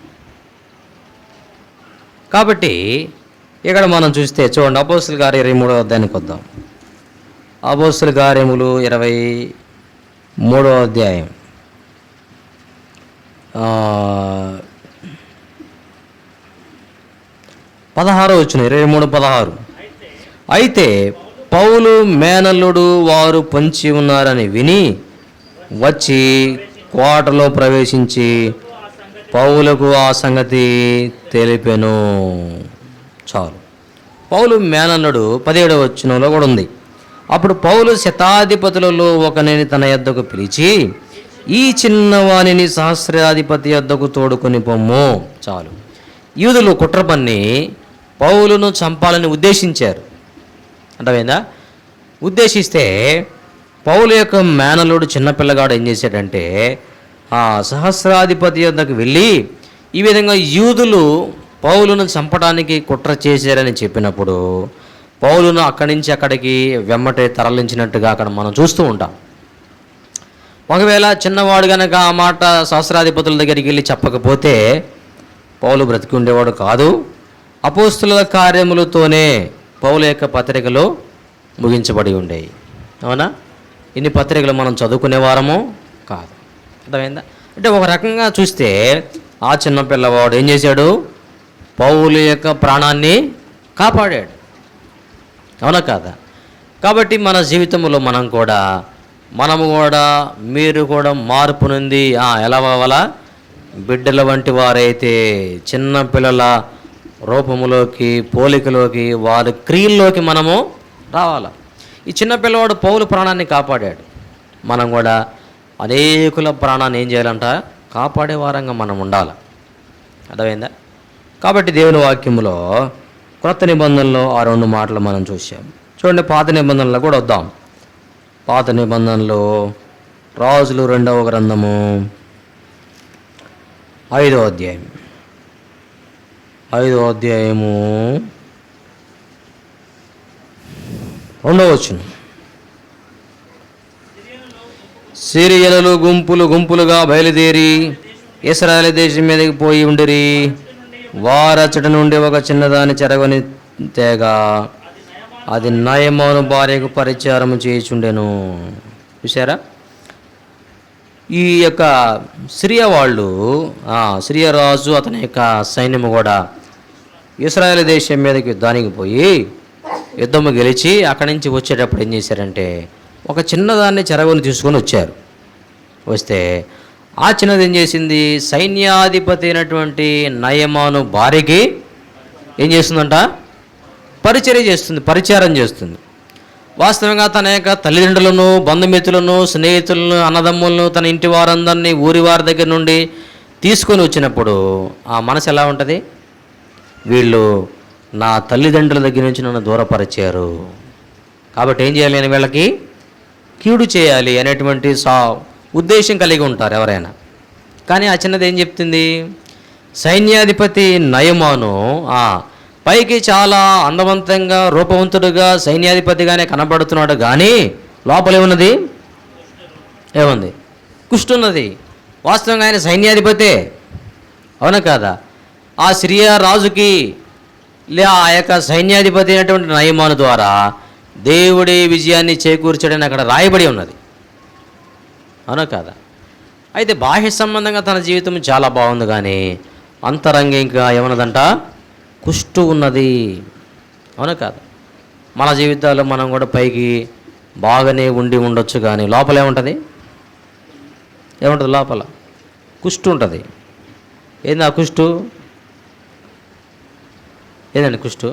కాబట్టి ఇక్కడ మనం చూస్తే చూడండి, అపోస్తుల కార్యం 23వ అధ్యాయానికి వద్దాం. అపోస్తుల కార్యములు 23వ అధ్యాయం 16వ వచనం, 23:16. అయితే పౌలు మేనల్లుడు వారు పొంచి ఉన్నారని విని వచ్చి కోటలో ప్రవేశించి పౌలకు ఆ సంగతి తెలిపెను. చాలు. పౌలు మేనల్లుడు 17వ వచనంలో కూడా ఉంది. అప్పుడు పౌలు శతాధిపతులలో ఒకనిని తన యొద్దకు పిలిచి, ఈ చిన్నవాణిని సహస్రాధిపతి యొద్దకు తోడుకొని పొమ్ము. చాలు. యూదులు కుట్ర పన్ని పౌలును చంపాలని ఉద్దేశించారు. అర్థమైందా? ఉద్దేశిస్తే పౌలు యొక్క మేనలుడు చిన్నపిల్లగాడు ఏం చేశాడంటే ఆ సహస్రాధిపతి యొద్దకు వెళ్ళి ఈ విధంగా యూదులు పౌలును చంపడానికి కుట్ర చేశారని చెప్పినప్పుడు పౌలును అక్కడి నుంచి అక్కడికి వెమ్మటే తరలించినట్టుగా అక్కడ మనం చూస్తూ ఉంటాం. ఒకవేళ చిన్నవాడు కనుక ఆ మాట సహస్రాధిపతుల దగ్గరికి వెళ్ళి చెప్పకపోతే పౌలు బ్రతికి ఉండేవాడు కాదు. అపోస్తుల కార్యములతోనే పౌలు యొక్క పత్రికలు ముగించబడి ఉండేవి, అవునా? ఇన్ని పత్రికలు మనం చదువుకునేవారము కాదు. అర్థమైందా? అంటే ఒక రకంగా చూస్తే ఆ చిన్న పిల్లవాడు ఏం చేశాడు? పౌలు యొక్క ప్రాణాన్ని కాపాడాడు, అవునా కాదా? కాబట్టి మన జీవితంలో మనము కూడా మీరు కూడా మార్పు నుండి ఎలా అవ్వాలా? బిడ్డల వంటి వారైతే చిన్న పిల్లల రూపములోకి, పోలికలోకి, వారి క్రియల్లోకి మనము రావాలా. ఈ చిన్న పిల్లవాడు పౌలు ప్రాణాన్ని కాపాడాడు. మనం కూడా అనేకుల ప్రాణాన్ని ఏం చేయాలంట? కాపాడే వారంగా మనం ఉండాలి. అర్థమైందా? కాబట్టి దేవుని వాక్యములో క్రొత్త నిబంధనలో ఆ 2 మాటలు మనం చూసాం. చూడండి, పాత నిబంధనలో కూడా వద్దాం. పాత నిబంధనలో రాజులు 2వ గ్రంథము 5వ అధ్యాయం 2వ వచనం. సిరియనులు గుంపులుగా బయలుదేరి ఇశ్రాయేలు దేశం మీదకి పోయి ఉండిరి. వారచ్చట నుండి ఒక చిన్నదాని చెరగని తేగా అది నయమాను భార్యకు పరిచారము చేయుచుండెను. చూసారా? ఈ యొక్క సిరియా వాళ్ళు, సిరియా రాజు అతని యొక్క సైన్యము కూడా ఇశ్రాయేలు దేశం మీదకి యుద్ధానికి పోయి యుద్ధము గెలిచి అక్కడి నుంచి వచ్చేటప్పుడు ఏం చేశారంటే ఒక చిన్నదాన్ని చెరగని తీసుకొని వచ్చారు. వస్తే ఆ చిన్నది ఏం చేసింది? సైన్యాధిపతి అయినటువంటి నయమాను భార్యకి ఏం చేస్తుందంట? పరిచారం చేస్తుంది. వాస్తవంగా తన యొక్క తల్లిదండ్రులను, బంధుమిత్రులను, స్నేహితులను, అన్నదమ్ములను, తన ఇంటి వారందరినీ ఊరి వారి దగ్గర నుండి తీసుకొని వచ్చినప్పుడు ఆ మనసు ఎలా ఉంటుంది? వీళ్ళు నా తల్లిదండ్రుల దగ్గర నుంచి నన్ను దూరపరిచారు కాబట్టి ఏం చేయాలి? అని వీళ్ళకి కీడు చేయాలి అనేటువంటి ఉద్దేశం కలిగి ఉంటారు ఎవరైనా. కానీ ఆ చిన్నది ఏం చెప్తుంది? సైన్యాధిపతి నయమాను పైకి చాలా అందవంతంగా, రూపవంతుడుగా, సైన్యాధిపతిగానే కనబడుతున్నాడు, కానీ లోపల ఏముంది? కుష్టున్నది. వాస్తవంగా ఆయన సైన్యాధిపతే, అవునా కాదా? ఆ సిరియా రాజుకి లే ఆ యొక్క సైన్యాధిపతి అయినటువంటి నయమాను ద్వారా దేవుడే విజయాన్ని చేకూర్చాడని అక్కడ రాయబడి ఉన్నది, అవునా కాదా? అయితే బాహ్య సంబంధంగా తన జీవితం చాలా బాగుంది, కానీ అంతరంగికంగా ఏమన్నదంట? కుష్టు ఉన్నది, అవునా కాదా? మన జీవితాల్లో మనం కూడా పైకి బాగానే ఉండొచ్చు, కానీ లోపల ఏముంటుంది? లోపల కుష్టు ఉంటుంది. ఏంది ఆ కుష్టు? ఏదండి కుష్టు?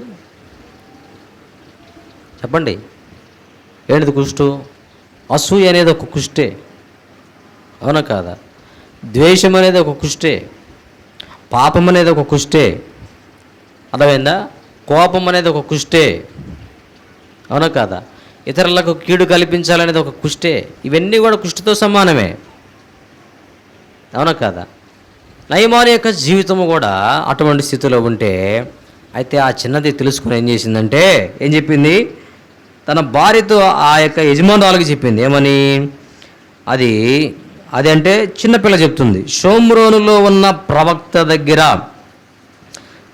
చెప్పండి, ఏంటిది కుష్టు? అసూయ అనేది ఒక కుష్టే, అవునా కాదా? ద్వేషం అనేది ఒక కుష్టే, పాపం అనేది ఒక కుష్టే, అర్థమైందా? కోపం అనేది ఒక కుష్టే, అవునా కాదా? ఇతరులకు కీడు కల్పించాలనేది ఒక కుష్టే. ఇవన్నీ కూడా కుష్టితో సమానమే, అవునా కాదా? నయమాను యొక్క జీవితము కూడా అటువంటి స్థితిలో ఉంటే, అయితే ఆ చిన్నది తెలుసుకుని ఏం చేసిందంటే, ఏం చెప్పింది? తన భార్యతో ఆ యొక్క యజమానురాలకు చెప్పింది. ఏమని? అది అంటే చిన్నపిల్ల చెప్తుంది, షోమ్రోనులో ఉన్న ప్రవక్త దగ్గర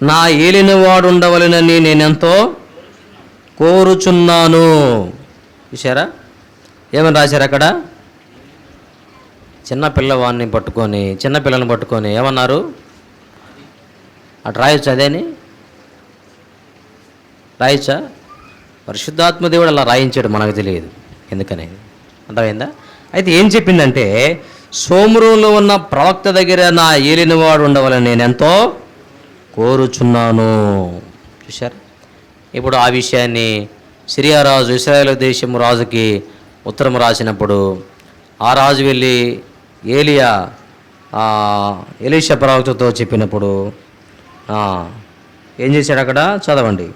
నా ఏలినవాడు ఉండవలెనని నేనెంతో కోరుచున్నాను. చూసారా ఏమని రాశారు అక్కడ? చిన్నపిల్లల్ని పట్టుకొని ఏమన్నారు? అటు రాయొచ్చు, అదేని రాయొచ్చా? పరిశుద్ధాత్మ దేవుడు అలా రాయించాడు, మనకు తెలియదు ఎందుకని, అర్థమైందా? అయితే ఏం చెప్పిందంటే, సోమరులో ఉన్న ప్రవక్త దగ్గర నా ఏలినవాడు ఉండవాలని నేను ఎంతో కోరుచున్నాను. చూశారు? ఇప్పుడు ఆ విషయాన్ని సిరియా రాజు, ఇశ్రాయేలు దేశం రాజుకి ఉత్తరం రాసినప్పుడు ఆ రాజు వెళ్ళి ఎలీషా ప్రవక్తతో చెప్పినప్పుడు ఏం చేశాడు అక్కడ? చదవండి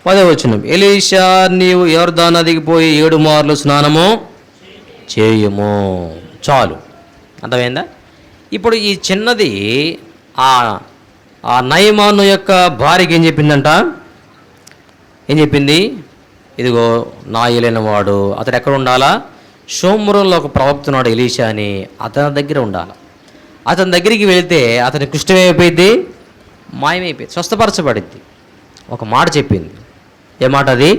10వ వచనం. ఎలీషా, నీవు యొర్దాను నదికి పోయి 7 మార్లు స్నానము చేయుము. చాలు, అర్థమైందా? ఇప్పుడు ఈ చిన్నది ఆ నయమాను యొక్క భార్యకి ఏం చెప్పిందంట? ఏం చెప్పింది? ఇదిగో నా ఏలినవాడు, అతడు ఎక్కడ ఉండాలా? షోమ్రోన్లో ఒక ప్రవక్తున్నాడు ఎలీషా అని, అతని దగ్గర ఉండాలి. అతని దగ్గరికి వెళితే అతని కుష్ఠమైపోయింది, మాయమైపోయింది, స్వస్థపరచబడింది. ఒక మాట చెప్పింది. ఏ మాట అది?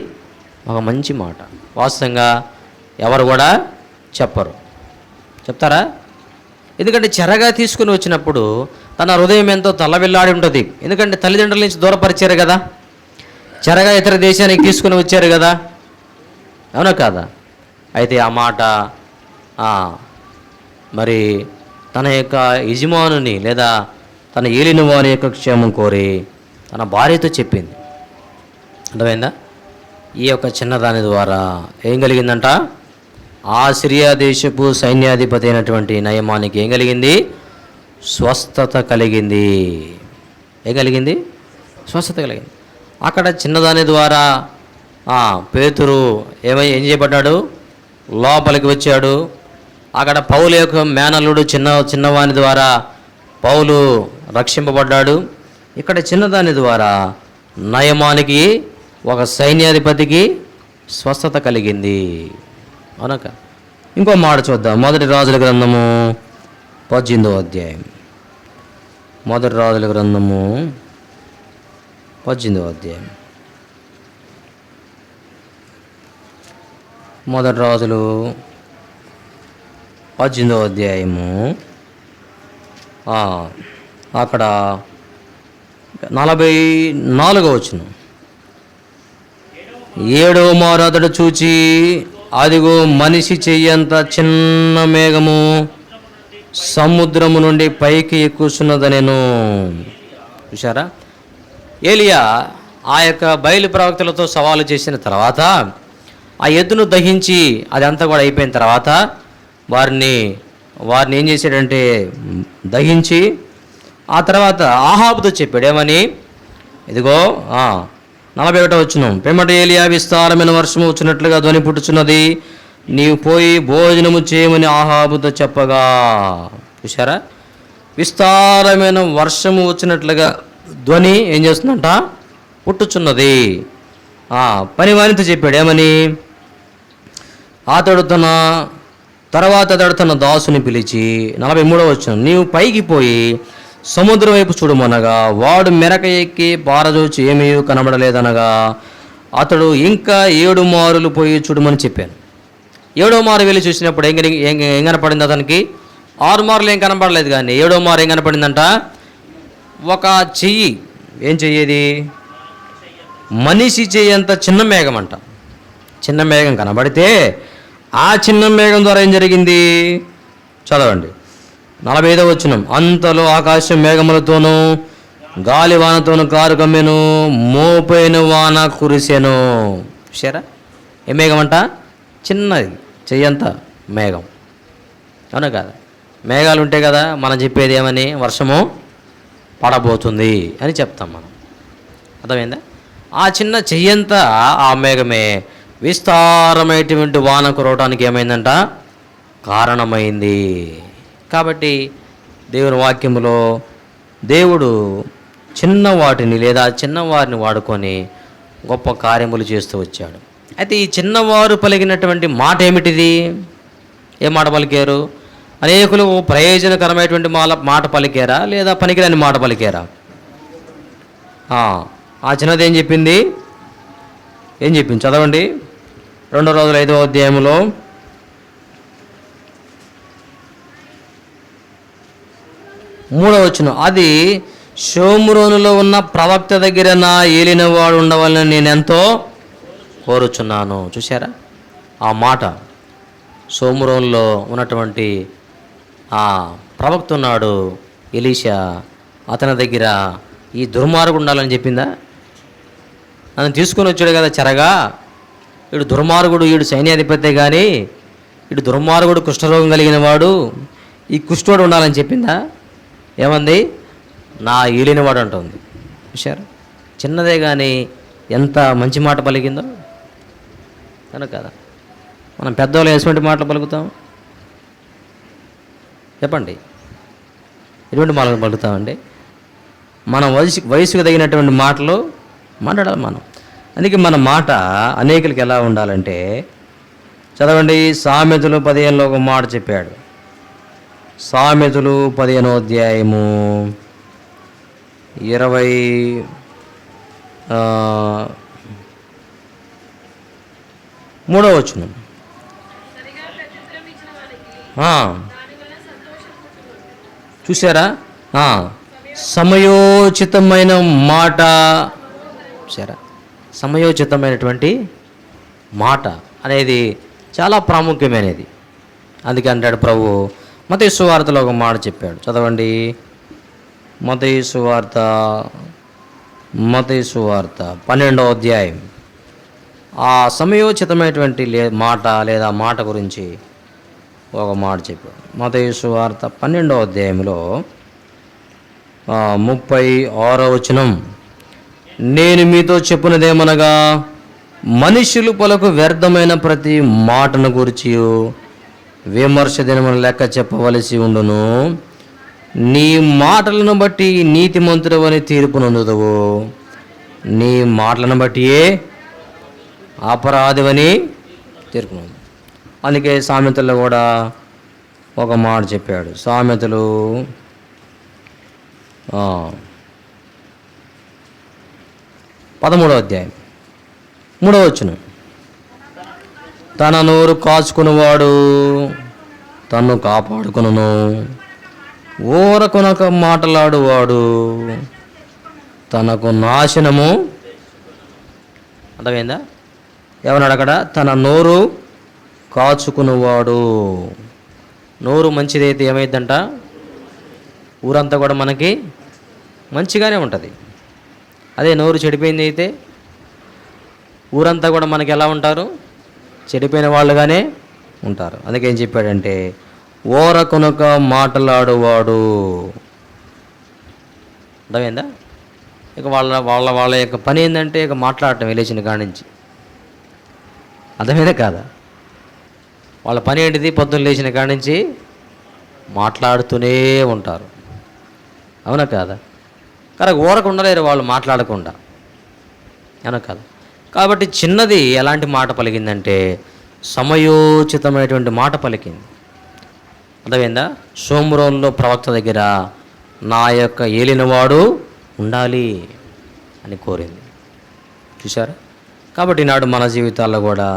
ఒక మంచి మాట. వాస్తవంగా ఎవరు కూడా చెప్పరు, చెప్తారా? ఎందుకంటే చెరగా తీసుకుని వచ్చినప్పుడు తన హృదయం ఎంతో తల్లవిల్లాడి ఉంటుంది. ఎందుకంటే తల్లిదండ్రుల నుంచి దూరపరిచారు కదా, చెరగా ఇతర దేశానికి తీసుకుని వచ్చారు కదా, అవునా కాదా? అయితే ఆ మాట మరి తన యొక్క యజమానుని లేదా తన ఏలిన వారి యొక్క క్షేమం కోరి తన భార్యతో చెప్పింది, అర్థమైందా? ఈ యొక్క చిన్నదాని ద్వారా ఏం కలిగిందంట? ఆ సిరియా దేశపు సైన్యాధిపతి అయినటువంటి నయమానికి ఏం కలిగింది? స్వస్థత కలిగింది. ఏం కలిగింది? స్వస్థత కలిగింది. అక్కడ చిన్నదాని ద్వారా పేతురు ఏం చేయబడ్డాడు? లోపలికి వచ్చాడు. అక్కడ పౌలు యొక్క మేనల్లుడు చిన్నవాని ద్వారా పౌలు రక్షింపబడ్డాడు. ఇక్కడ చిన్నదాని ద్వారా నయమానికి, ఒక సైన్యాధిపతికి స్వస్థత కలిగింది. అనక ఇంకో మాట చూద్దాం. 1 రాజుల గ్రంథము 18వ అధ్యాయం. 1 రాజుల గ్రంథము 18వ అధ్యాయం. 1 రాజులు 18వ అధ్యాయము అక్కడ 44వ వచనం. 7వ మారు అతడు చూచి, అదిగో మనిషి చెయ్యంత చిన్న మేఘము సముద్రము నుండి పైకి ఎక్కుతున్నదనెను. చూసారా? ఏలియా ఆ యొక్క బయలు ప్రవక్తలతో సవాలు చేసిన తర్వాత, ఆ ఎద్దును దహించి అదంతా కూడా అయిపోయిన తర్వాత వారిని ఏం చేశాడంటే దహించి, ఆ తర్వాత ఆహాబుతో చెప్పాడు. ఏమని? ఇదిగో 41వ వచనం. పిమ్మట ఏలియా, విస్తారమైన వర్షము వచ్చినట్లుగా ధ్వని పుట్టుచున్నది, నీవు పోయి భోజనము చేయమని ఆహాబుతో చెప్పగా. చూసారా? విస్తారమైన వర్షము వచ్చినట్లుగా ధ్వని ఏం చేస్తుందంట? పుట్టుచున్నది. పనివానితో చెప్పాడు. ఏమని? అతడు తన దాసుని పిలిచి 43వ వచనం, నీవు పైకి పోయి సముద్రం వైపు చూడమనగా వాడు మెరక ఎక్కి పారజోచి ఏమీ కనబడలేదనగా అతడు ఇంకా 7 మారులు పోయి చూడమని చెప్పాను. 7వ మారు వెళ్ళి చూసినప్పుడు ఏం కనపడింది అతనికి? 6 మార్లు ఏం కనపడలేదు, కానీ 7వ మారు ఏం కనపడిందంట? ఒక చెయ్యి. ఏం చెయ్యేది? మనిషి చెయ్యి అంత చిన్న మేఘం అంట. చిన్న మేఘం కనబడితే ఆ చిన్న మేఘం ద్వారా ఏం జరిగింది? చదవండి 45వ వచనం. అంతలో ఆకాశం మేఘములతోనూ గాలివానతోనూ కారు కమ్మెను, మోపైన వాన కురిసెను. చూసారా? ఏ మేఘం అంట? చిన్నది, చెయ్యంత మేఘం. అవునా కదా? మేఘాలు ఉంటే కదా మనం చెప్పేది ఏమని? వర్షము పడబోతుంది అని చెప్తాం మనం. అర్థమైందా? ఆ చిన్న చెయ్యంతా ఆ మేఘమే విస్తారమైనటువంటి వాన కురవటానికి ఏమైందంట? కారణమైంది. కాబట్టి దేవుని వాక్యములో దేవుడు చిన్నవాటిని లేదా చిన్నవారిని వాడుకొని గొప్ప కార్యములు చేస్తూ వచ్చాడు. అయితే ఈ చిన్నవారు పలికినటువంటి మాట ఏమిటిది? ఏ మాట పలికారు? అనేకులు ప్రయోజనకరమైనటువంటి మాట పలికారా లేదా పనికిరాని మాట పలికారా? ఆ చిన్నది ఏం చెప్పింది? చదవండి 2 రోజుల 5వ అధ్యాయంలో 3వ వచనం. అది షోమ్రోనులో ఉన్న ప్రవక్త దగ్గర నా ఏలినవాడు ఉండవాలని నేను ఎంతో కోరుచున్నాను. చూసారా ఆ మాట? షోమ్రోనులో ఉన్నటువంటి ఆ ప్రవక్త ఉన్నాడు ఎలీషా, అతని దగ్గర ఈ దుర్మార్గుడు ఉండాలని చెప్పిందా? నన్ను తీసుకొని వచ్చాడు కదా చెరగా, వీడు దుర్మార్గుడు, వీడు సైన్యాధిపతే కానీ వీడు దుర్మార్గుడు, కుష్ఠరోగం కలిగిన వాడు, ఈ కుష్ఠోడు ఉండాలని చెప్పిందా? ఏమంది? నా ఏలినవాడు అంటుంది. చూశారు? చిన్నదే కానీ ఎంత మంచి మాట పలికిందో. కనుక కదా మనం పెద్దవాళ్ళు ఎటువంటి మాటలు పలుకుతాం? చెప్పండి, ఎటువంటి మాటలు పలుకుతామండి? మనం వయసుకు తగినటువంటి మాటలు మాట్లాడాలి మనం. అందుకే మన మాట అనేకులకి ఎలా ఉండాలంటే, చదవండి సామెతలు 15లో ఒక మాట చెప్పాడు. సామెతలు 15వ అధ్యాయము 23వ వచనం. చూసారా? సమయోచితమైన మాట. చూసారా? సమయోచితమైనటువంటి మాట అనేది చాలా ప్రాముఖ్యమైనది. అందుకే అంటాడు ప్రభు మత్తయి సువార్తలో ఒక మాట చెప్పాడు. చదవండి మత్తయి సువార్త 12వ అధ్యాయం. ఆ సమయోచితమైనటువంటి మాట లేదా మాట గురించి ఒక మాట చెప్పాడు. మత్తయి సువార్త 12వ అధ్యాయంలో 36వ వచనం. నేను మీతో చెప్పునదేమనగా మనుషులు పలుకు వ్యర్థమైన ప్రతి మాటను గురించి విమర్శ దినమున లెక్క చెప్పవలసి ఉండును. నీ మాటలను బట్టి నీతిమంతుడవని తీర్పు నొందుదువు, నీ మాటలను బట్టియే అపరాధివని తీర్పు నొందు. అందుకే సామెతల్లో కూడా ఒక మాట చెప్పాడు. సామెతలు 13వ అధ్యాయం 3వ వచనం. తన నోరు కాచుకునివాడు తన్ను కాపాడుకును, ఊరకొనక మాటలాడువాడు తనకు నాశనము. అర్థమైందా? ఏమన్నాడు అక్కడ? తన నోరు కాచుకునివాడు. నోరు మంచిదైతే ఏమైందంట? ఊరంతా కూడా మనకి మంచిగానే ఉంటుంది. అదే నోరు చెడిపోయింది అయితే ఊరంతా కూడా మనకి ఎలా ఉంటారు? చెడిపోయిన వాళ్ళుగానే ఉంటారు. అందుకే ఏం చెప్పాడంటే ఓరకొనక మాటలాడువాడు. అర్థమైందా? ఇక వాళ్ళ యొక్క పని ఏంటంటే ఇక మాట్లాడటం లేచిన కాడి నుంచి. అర్థమైందా కాదా? వాళ్ళ పని ఏంటిది? పొద్దున్న లేచిన కాడి నుంచి మాట్లాడుతూనే ఉంటారు. అవునా కాదా? కరెక్ట్. ఊరకు ఉండలేరు వాళ్ళు మాట్లాడకుండా. అవునా కాదా? కాబట్టి చిన్నది ఎలాంటి మాట పలికిందంటే సమయోచితమైనటువంటి మాట పలికింది. అర్థమైందా? షోమ్రోన్లో ప్రవక్త దగ్గర నా యొక్క ఏలినవాడు ఉండాలి అని కోరింది. చూశారా? కాబట్టి నాడు మన జీవితాల్లో కూడా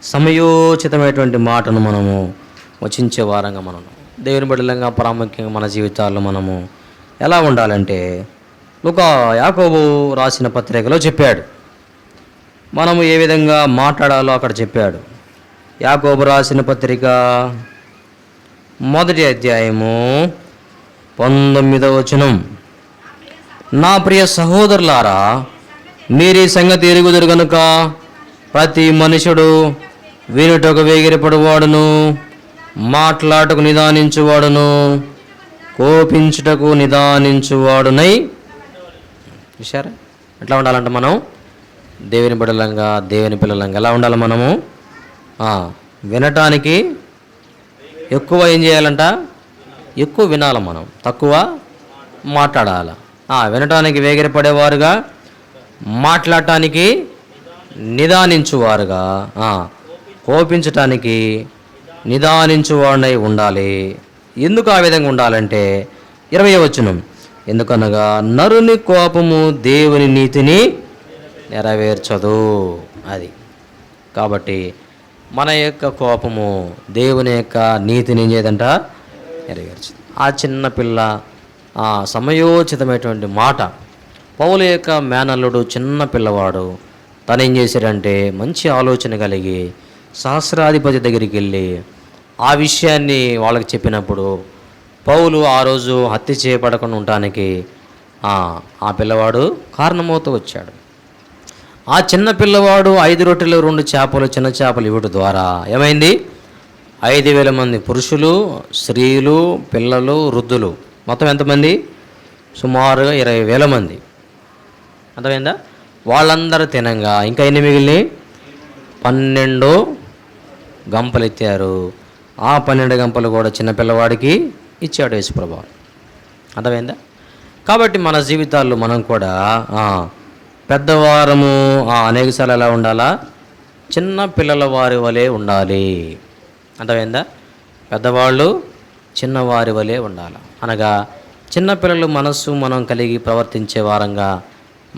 సమయోచితమైనటువంటి మాటను మనము వచించే వారంగా మనం దేవుని బిడ్డలంగా ప్రాముఖ్యంగా మన జీవితాల్లో మనము ఎలా ఉండాలంటే యాకోబు రాసిన పత్రికలో చెప్పాడు. మనము ఏ విధంగా మాట్లాడాలో అక్కడ చెప్పాడు. యాకోబు రాసిన పత్రిక 1వ అధ్యాయము 19వ వచనం. నా ప్రియ సహోదరులారా, మీరీ సంగతి ఎరుగుదురు గనుక ప్రతి మనుషుడు వినుటకు వేగిరపడువాడును, మాట్లాటకు నిదానించువాడును, కోపించుటకు నిదానించువాడునై. చూశారా? ఎట్లా ఉండాలంట మనం? దేవుని బిడ్డలంగా, దేవుని పిల్లలంగా ఎలా ఉండాలి మనము? వినటానికి ఎక్కువ ఏం చేయాలంట? ఎక్కువ వినాలి మనం, తక్కువ మాట్లాడాలి. వినటానికి వేగిరపడేవారుగా, మాట్లాడటానికి నిదానించువారుగా, కోపించటానికి నిదానించువాడై ఉండాలి. ఎందుకు ఆ విధంగా ఉండాలంటే 20వ వచనం, ఎందుకనగా నరుని కోపము దేవుని నీతిని నెరవేర్చదు. అది కాబట్టి మన యొక్క కోపము దేవుని యొక్క నీతిని ఏం చేయదంట? నెరవేర్చదు. ఆ చిన్న పిల్ల సమయోచితమైనటువంటి మాట. పౌలు యొక్క మేనల్లుడు చిన్న పిల్లవాడు తను ఏం చేశాడంటే మంచి ఆలోచన కలిగి సహస్రాధిపతి దగ్గరికి వెళ్ళి ఆ విషయాన్ని వాళ్ళకి చెప్పినప్పుడు పౌలు ఆ రోజు హత్య చేయబడకుండా ఉండటానికి ఆ పిల్లవాడు కారణమవుతూ వచ్చాడు. ఆ చిన్న పిల్లవాడు 5 రొట్టెలు 2 చేపలు, చిన్న చేపలు ఇవ్వడం ద్వారా ఏమైంది? 5,000 మంది పురుషులు, స్త్రీలు, పిల్లలు, వృద్ధులు, మొత్తం ఎంతమంది? సుమారుగా 20,000 మంది. అర్థమైందా? వాళ్ళందరూ తినంగా ఇంకా ఎన్ని మిగిలినాయి? 12 గంపలు ఎత్తారు. ఆ 12 గంపలు కూడా చిన్న పిల్లవాడికి ఇచ్చాడు యేసుప్రభు. అర్థమైందా? కాబట్టి మన జీవితాల్లో మనం కూడా పెద్దవారము అనేకసార్లు ఎలా ఉండాలా? చిన్న పిల్లల వారి వలె ఉండాలి. అర్థమైందా? పెద్దవాళ్ళు చిన్నవారి వలె ఉండాలి. అనగా చిన్నపిల్లలు మనస్సు మనం కలిగి ప్రవర్తించే వారంగా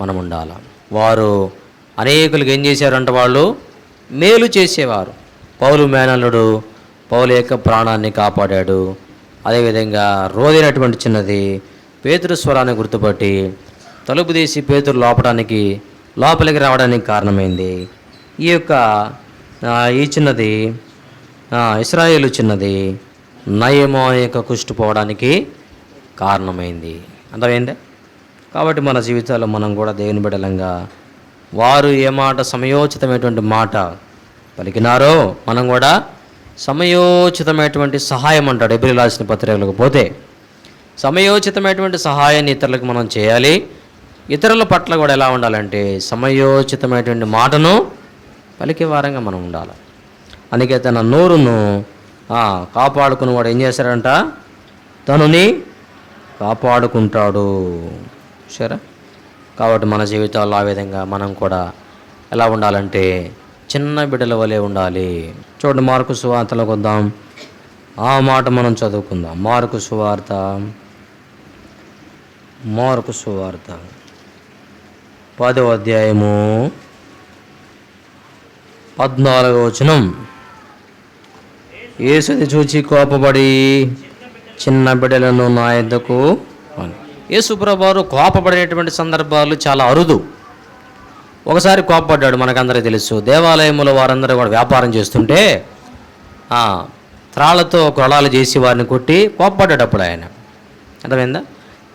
మనం ఉండాలి. వారు అనేకులకు ఏం చేశారంట? వాళ్ళు మేలు చేసేవారు. పౌలు మేనల్లుడు పౌలు యొక్క ప్రాణాన్ని కాపాడాడు. అదేవిధంగా రోదినటువంటి చిన్నది పేతురు స్వరాన్ని గుర్తుపట్టి తలుపు తీసి పేతురు లోపలికి రావడానికి కారణమైంది. ఈ చిన్నది ఇశ్రాయేలు చిన్నది నయమో యొక్క కుష్టు పోవడానికి కారణమైంది. అర్థమైందే? కాబట్టి మన జీవితాల్లో మనం కూడా దేవుని బిడ్డలంగా వారు ఏ మాట సమయోచితమైనటువంటి మాట పలికినారో మనం కూడా సమయోచితమైనటువంటి సహాయం అంటాడు హెబ్రీయులకు రాసిన పత్రికలకు పోతే. సమయోచితమైనటువంటి సహాయాన్ని ఇతరులకు మనం చేయాలి. ఇతరుల పట్ల కూడా ఎలా ఉండాలంటే సమయోచితమైనటువంటి మాటను పలికే వారంగా మనం ఉండాలి. అందుకే తన నోరును కాపాడుకుని వాడు ఏం చేశాడంట? తనుని కాపాడుకుంటాడు. సరే? కాబట్టి మన జీవితాల్లో ఆ విధంగా మనం కూడా ఎలా ఉండాలంటే చిన్న బిడ్డల వలె ఉండాలి. చూడండి, మార్కు సువార్తలోకి వద్దాం. ఆ మాట మనం చదువుకుందాం. మార్కు సువార్త 10వ అధ్యాయము 14వ వచనం. యేసుని చూచి కోపపడి చిన్న బిడ్డలను నా యొద్దకు. యేసుప్రభువారు కోపపడినటువంటి సందర్భాలు చాలా అరుదు. ఒకసారి కోపపడ్డాడు, మనకందరికీ తెలుసు. దేవాలయంలో వారందరూ కూడా వ్యాపారం చేస్తుంటే త్రాళ్లతో కొళాలు చేసి వారిని కొట్టి కోపపడ్డాడు అప్పుడు ఆయన. అర్థమైందా?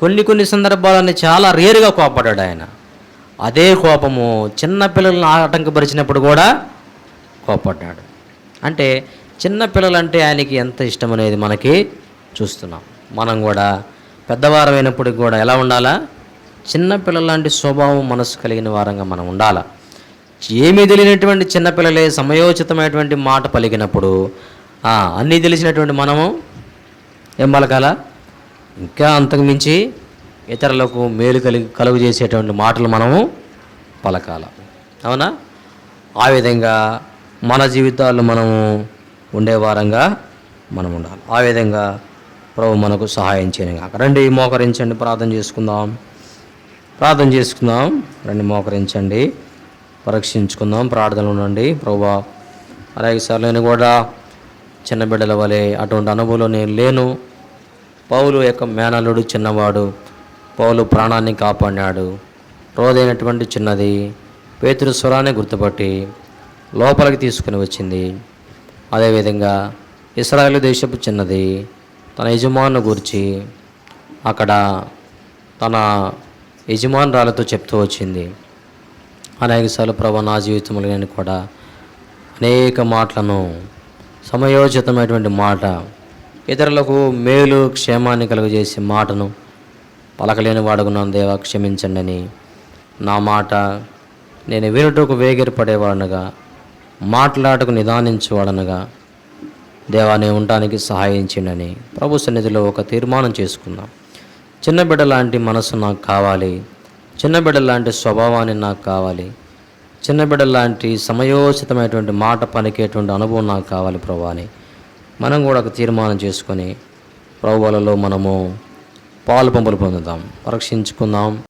కొన్ని సందర్భాలన్నీ చాలా రేరుగా కోపపడ్డాడు ఆయన. అదే కోపము చిన్నపిల్లలను ఆటంకపరిచినప్పుడు కూడా కోపపడ్డాడు. అంటే చిన్నపిల్లలంటే ఆయనకి ఎంత ఇష్టం అనేది మనకి చూస్తున్నాం. మనం కూడా పెద్దవారమైనప్పటికి కూడా ఎలా ఉండాలా? చిన్నపిల్లల లాంటి స్వభావం మనసు కలిగిన వారంగా మనం ఉండాలా. ఏమీ తెలియనటువంటి చిన్నపిల్లలే సమయోచితమైనటువంటి మాట పలికినప్పుడు అన్నీ తెలిసినటువంటి మనము ఏం పలకాల? ఇంకా అంతకు మించి ఇతరులకు మేలు కలుగు చేసేటువంటి మాటలు మనము పలకాల. అవునా? ఆ విధంగా మన జీవితాల్లో మనము ఉండే వారంగా మనం ఉండాలి. ఆ విధంగా ప్రభు మనకు సహాయం చేయను కాక. రండి మోకరించండి, ప్రార్థన చేసుకుందాం. ప్రార్థన చేసుకుందాం. రండి మోకరించండి, పరీక్షించుకుందాం, ప్రార్థనలు ఉండండి. ప్రభువా, అలాగే సార్ నేను కూడా చిన్న బిడ్డల వలె అటువంటి అనుభవంలో నేను లేను. పౌలు యొక్క మేనల్లుడు చిన్నవాడు, పౌలు ప్రాణాన్ని కాపాడినాడు. రోదైనటువంటి చిన్నది పేతురు స్వరాన్ని గుర్తుపట్టి లోపలికి తీసుకుని వచ్చింది. అదేవిధంగా ఇశ్రాయేలు దేశపు చిన్నది తన యజమానును గూర్చి అక్కడ తన యజమానురాలతో చెప్తూ వచ్చింది. అనేకసార్లు ప్రభు నా జీవితంలో నేను కూడా అనేక మాటలను, సమయోచితమైనటువంటి మాట, ఇతరులకు మేలు క్షేమాన్ని కలుగజేసే మాటను పలకలేని వాడుకున్నాను. దేవా క్షమించండి అని నా మాట నేను వినుటకు వేగిరపడేవాడనగా, మాట్లాడటకు నిదానించేవాడనగా దేవా నేను ఉండటానికి సహాయం చేయండి ప్రభు సన్నిధిలో ఒక తీర్మానం చేసుకుందాం. చిన్న బిడ్డ లాంటి మనసు నాకు కావాలి, చిన్న బిడ్డ లాంటి స్వభావాన్ని నాకు కావాలి, చిన్న బిడ్డ లాంటి సమయోచితమైనటువంటి మాట పలికేటువంటి అనుభవం నాకు కావాలి ప్రభు అని మనం కూడా ఒక తీర్మానం చేసుకొని ప్రభువులలో మనము పాలు పంపులు పొందుదాం, పరీక్షించుకుందాం.